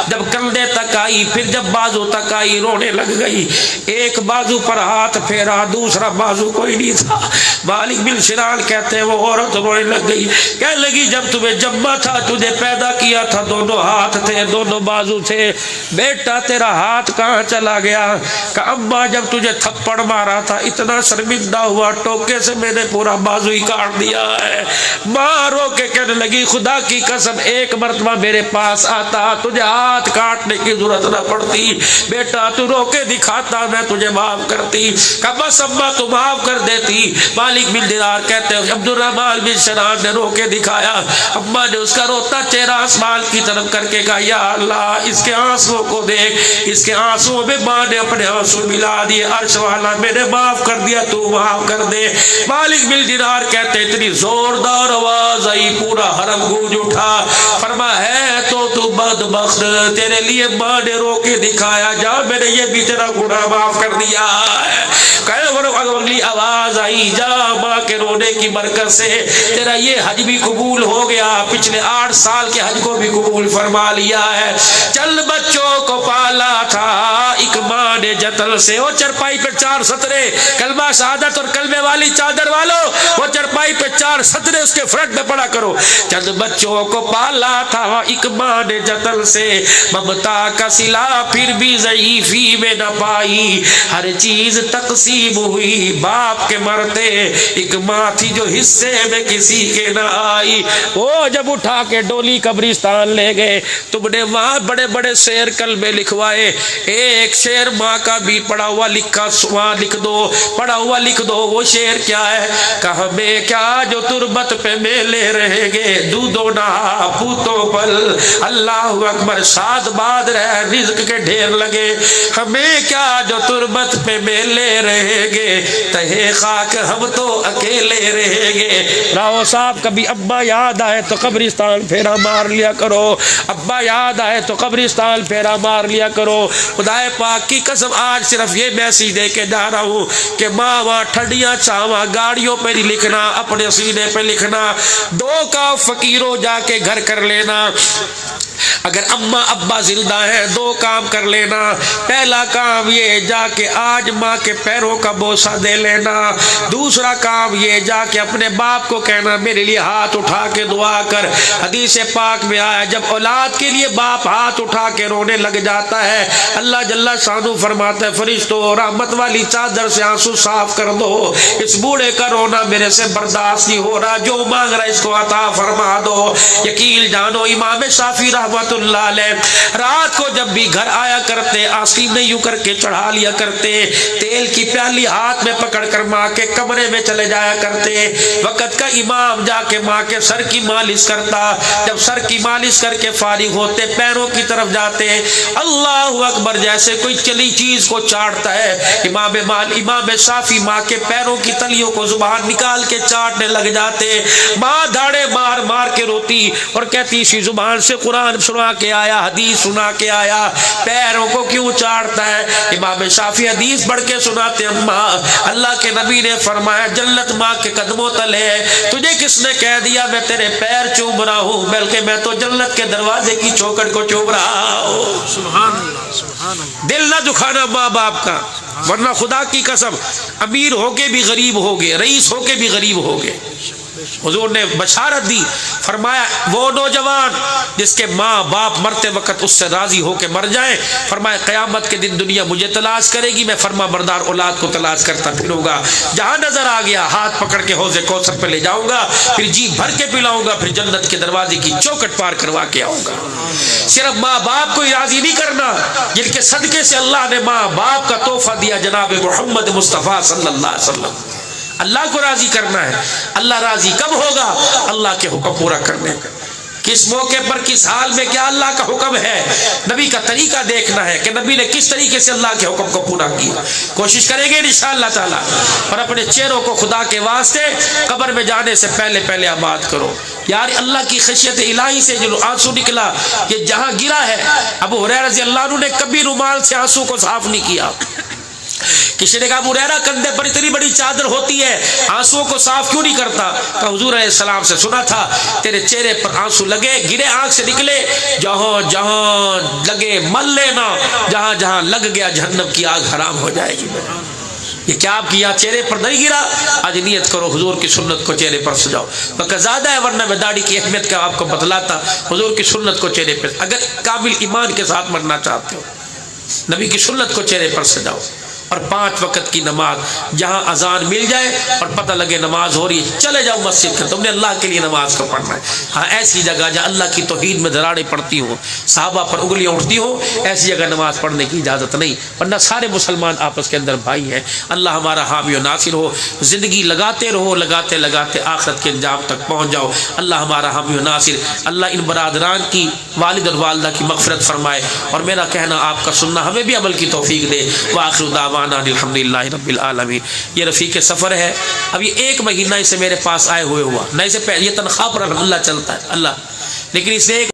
جب کندھے تک آئی, پھر جب بازو تک آئی, رونے لگ گئی. ایک بازو پر ہاتھ پھیرا, دوسرا بازو کوئی نہیں تھا. مالک بن شران کہتے ہیں وہ عورت رونے لگ گئی. کہنے لگی جب تمہیں جمع تھا, تجھے پیدا کیا تھا, دونوں ہاتھ تھے, دونوں بازو تھے, بیٹا تیرا ہاتھ کہاں چلا گیا؟ کہ اماں جب تجھے تھپڑ مارا تھا اتنا شرمندہ ہوا, ٹوکے سے میں نے پورا بازو ہی کاٹ دیا ہے. ماں رو کے کہنے لگی خدا کی قسم ایک مرتبہ میرے پاس آتا تجھے ہاتھ کاٹنے کی ضرورت نہ پڑتی, بیٹا تو رو کے دکھاتا میں تجھے معاف کرتی. کہ بس اماں تو معاف کر دیتی. مالک بن دینار کہتے ہیں عبد الرحمن بن شران نے رو کے دکھایا. اماں نے اس کا روتا چہرہ آسمان کی طرف کر کے کہا یا اللہ اس کے آنسوں کو دیکھ, اس کے آنسوں میں ماں نے اپنے آنسو ملا دیے. عرش والا میں نے معاف کر دیا, تو معاف کر دے. مالک بن دینار کہتے اتنی زوردار آواز آئی, پورا حرم گونج اٹھا. فرما ہے تو بدبخت, تیرے لیے ماں نے رو کے دکھایا, جا میں نے یہ بھی تیرا گناہ معاف کر دیا ہے. اگلی آواز آئی, جا ماں کے رونے کی برکت سے تیرا یہ حج بھی قبول ہو گیا, پچھلے 8 سال کے حج کو بھی قبول فرما لیا ہے. چل بچوں کو پالا تھا ایک ماں نے جتن جتل سے، وہ چرپائی پہ 4 سترے، کلمہ شہادت اور کلمے والی چادر والوں، وہ چرپائی پہ 4 سترے اس کے فرنٹ میں پڑا کرو۔ چند بچوں کو پالا تھا ایک ماں نے جتل سے، ممتا کا صلہ پھر بھی ضعیفی میں نہ پائی، ہر چیز تقسیم ہوئی باپ کے مرتے، ایک ماں تھی جو حصے میں کسی کے نہ آئی۔ وہ جب اٹھا کے ڈولی قبرستان لے گئے، تم نے وہاں بڑے بڑے شعر کلمے لکھوائے، ایک شعر ماں کا بھی پڑا ہوا لکھا وہاں لکھ دو، پڑا ہوا لکھ دو۔ وہ شعر کیا ہے؟ کہ ہمیں کیا جو تربت پہ میلے رہیں گے، دودھو نہا پوتوں پل، اللہ اکبر، سات باد رہے رزق کے ڈھیر لگے، ہمیں کیا جو تربت پہ میلے رہیں گے، تہے خاک ہم تو اکیلے رہیں گے۔ راؤ صاحب کبھی ابا یاد آئے تو قبرستان پھیرا مار لیا کرو، ابا یاد آئے تو قبرستان پھیرا مار لیا کرو۔ خدا پاک کی قسم آج صرف یہ میسیج دے کے جا رہا ہوں کہ ماں وہاں ٹھنڈیاں چھاواں گاڑیوں پہ نہیں لکھنا، اپنے سینے پہ لکھنا۔ 2 کام فقیروں جا کے گھر کر لینا، اگر اماں ابا زندہ ہیں 2 کام کر لینا۔ پہلا کام یہ جا کے آج ماں کے پیروں کا بوسہ دے لینا، دوسرا کام یہ جا کے اپنے باپ کو کہنا میرے لیے ہاتھ اٹھا کے دعا کر۔ حدیث پاک میں آیا جب اولاد کے لیے باپ ہاتھ اٹھا کے رونے لگ جاتا ہے، اللہ جل شانہ فرماتا ہے فرشتوں رحمت والی چادر سے آنسو صاف کر دو، اس بوڑھے کا رونا میرے سے برداشت نہیں ہو رہا، جو مانگ رہا اس کو عطا فرما دو۔ یقین جانو امام شافعی رحمت اللہ علیہ رات کو جب بھی گھر آیا کرتے، آستین میں یوں کر کے چڑھا لیا کرتے، تیل کی پیالی ہاتھ میں پکڑ کر ماں کے کمرے میں چلے جایا کرتے۔ وقت کا امام جا کے ماں کے سر کی مالش کرتا، جب سر کی مالش کر کے فارغ ہوتے پیروں کی طرف جاتے، اللہ اکبر، جیسے کوئی چلی چیز کو چاٹتا ہے، امام شافعی ماں کے پیروں کی تلیوں کو زبان نکال کے چاٹنے لگ جاتے۔ ماں دھاڑے مار مار کے روتی اور کہتی اسی زبان سے قرآن سنا کے آیا، حدیث سنا کے آیا، پیروں کو کیوں چاٹتا ہے؟ امام شافعی حدیث پڑھ کے سناتے اماں اللہ کے نبی نے فرمایا جنت ماں کے قدموں تلے ہے، تجھے کس نے کہہ دیا میں تیرے پیر چوم رہا ہوں، بلکہ میں تو جنت کے دروازے کی چوکھٹ کو چوم رہا ہوں۔ سبحان اللہ، سبحان اللہ۔ دل نہ دکھانا ماں باپ کا، ورنہ خدا کی قسم امیر ہو کے بھی غریب ہوگے، رئیس ہو کے بھی غریب ہوگے۔ حضور نے بشارت دی، فرمایا وہ نوجوان جس کے ماں باپ مرتے وقت اس سے راضی ہو کے مر جائیں، فرمایا قیامت کے دن دنیا مجھے تلاش کرے گی، میں فرما بردار اولاد کو تلاش کرتا پھروں گا، جہاں نظر آ گیا ہاتھ پکڑ کے حوض کوثر پہ لے جاؤں گا، پھر جی بھر کے پلاؤں گا، پھر جنت کے دروازے کی چوکھٹ پار کروا کے آؤں گا۔ صرف ماں باپ کو راضی نہیں کرنا، جن کے صدقے سے اللہ نے ماں باپ کا تحفہ دیا جناب محمد مصطفیٰ صلی اللہ علیہ وسلم، اللہ کو راضی کرنا ہے۔ اللہ راضی کب ہوگا؟ اللہ کے حکم پورا کرنے کا۔ کس موقع پر کس حال میں کیا اللہ کا حکم ہے، نبی کا طریقہ دیکھنا ہے کہ نبی نے کس طریقے سے اللہ کے حکم کو پورا کیا۔ کوشش کریں گے انشاءاللہ تعالی، اور اپنے چہروں کو خدا کے واسطے قبر میں جانے سے پہلے پہلے آباد کرو۔ یار اللہ کی خشیت الہی سے جو آنسو نکلا یہ جہاں گرا ہے، ابو ہریرہ رضی اللہ عنہ نے کبھی رومال سے آنسو کو صاف نہیں کیا۔ کسی نے کہا ابو ہریرہ کندھے پر اتنی بڑی چادر ہوتی ہے آنسو کو صاف کیوں نہیں کرتا؟ کہ حضور علیہ السلام سے سنا تھا تیرے چہرے پر آنسو لگے گرے آنکھ سے نکلے، جہاں جہاں لگے مل لینا، جہاں جہاں لگ گیا جہنم کی آگ حرام ہو جائے گی۔ یہ کیا آپ کی یہاں چہرے پر نہیں گرا؟ آج نیت کرو حضور کی سنت کو چہرے پر سجاؤ۔ وقت زیادہ ہے ورنہ میں داڑھی کی اہمیت کا آپ کو بتلاتا، حضور کی سنت کو چہرے پر، اگر کامل ایمان کے ساتھ مرنا چاہتے ہو نبی کی سنت کو چہرے پر سجاؤ۔ اور 5 وقت کی نماز جہاں اذان مل جائے اور پتہ لگے نماز ہو رہی ہے چلے جاؤ مسجد میں، تم نے اللہ کے لیے نماز کو پڑھنا ہے۔ ہاں ایسی جگہ جہاں اللہ کی توحید میں دراڑیں پڑتی ہوں، صحابہ پر انگلیاں اٹھتی ہوں، ایسی جگہ نماز پڑھنے کی اجازت نہیں، ورنہ سارے مسلمان آپس کے اندر بھائی ہیں۔ اللہ ہمارا حامی و ناصر ہو، زندگی لگاتے رہو، لگاتے لگاتے آخرت کے انجام تک پہنچ جاؤ۔ اللہ ہمارا حامی و ناصر، اللہ ان برادران کی والد اور والدہ کی مغفرت فرمائے، اور میرا کہنا آپ کا سننا ہمیں بھی عمل کی توفیق دے۔ وآخر دعوانا الحمدللہ رب العالمین۔ یہ رفیق سفر ہے، اب یہ 1 مہینہ اسے میرے پاس آئے ہوئے ہوا، نہ اسے یہ تنخواہ پر الحمدللہ چلتا ہے اللہ، لیکن اسے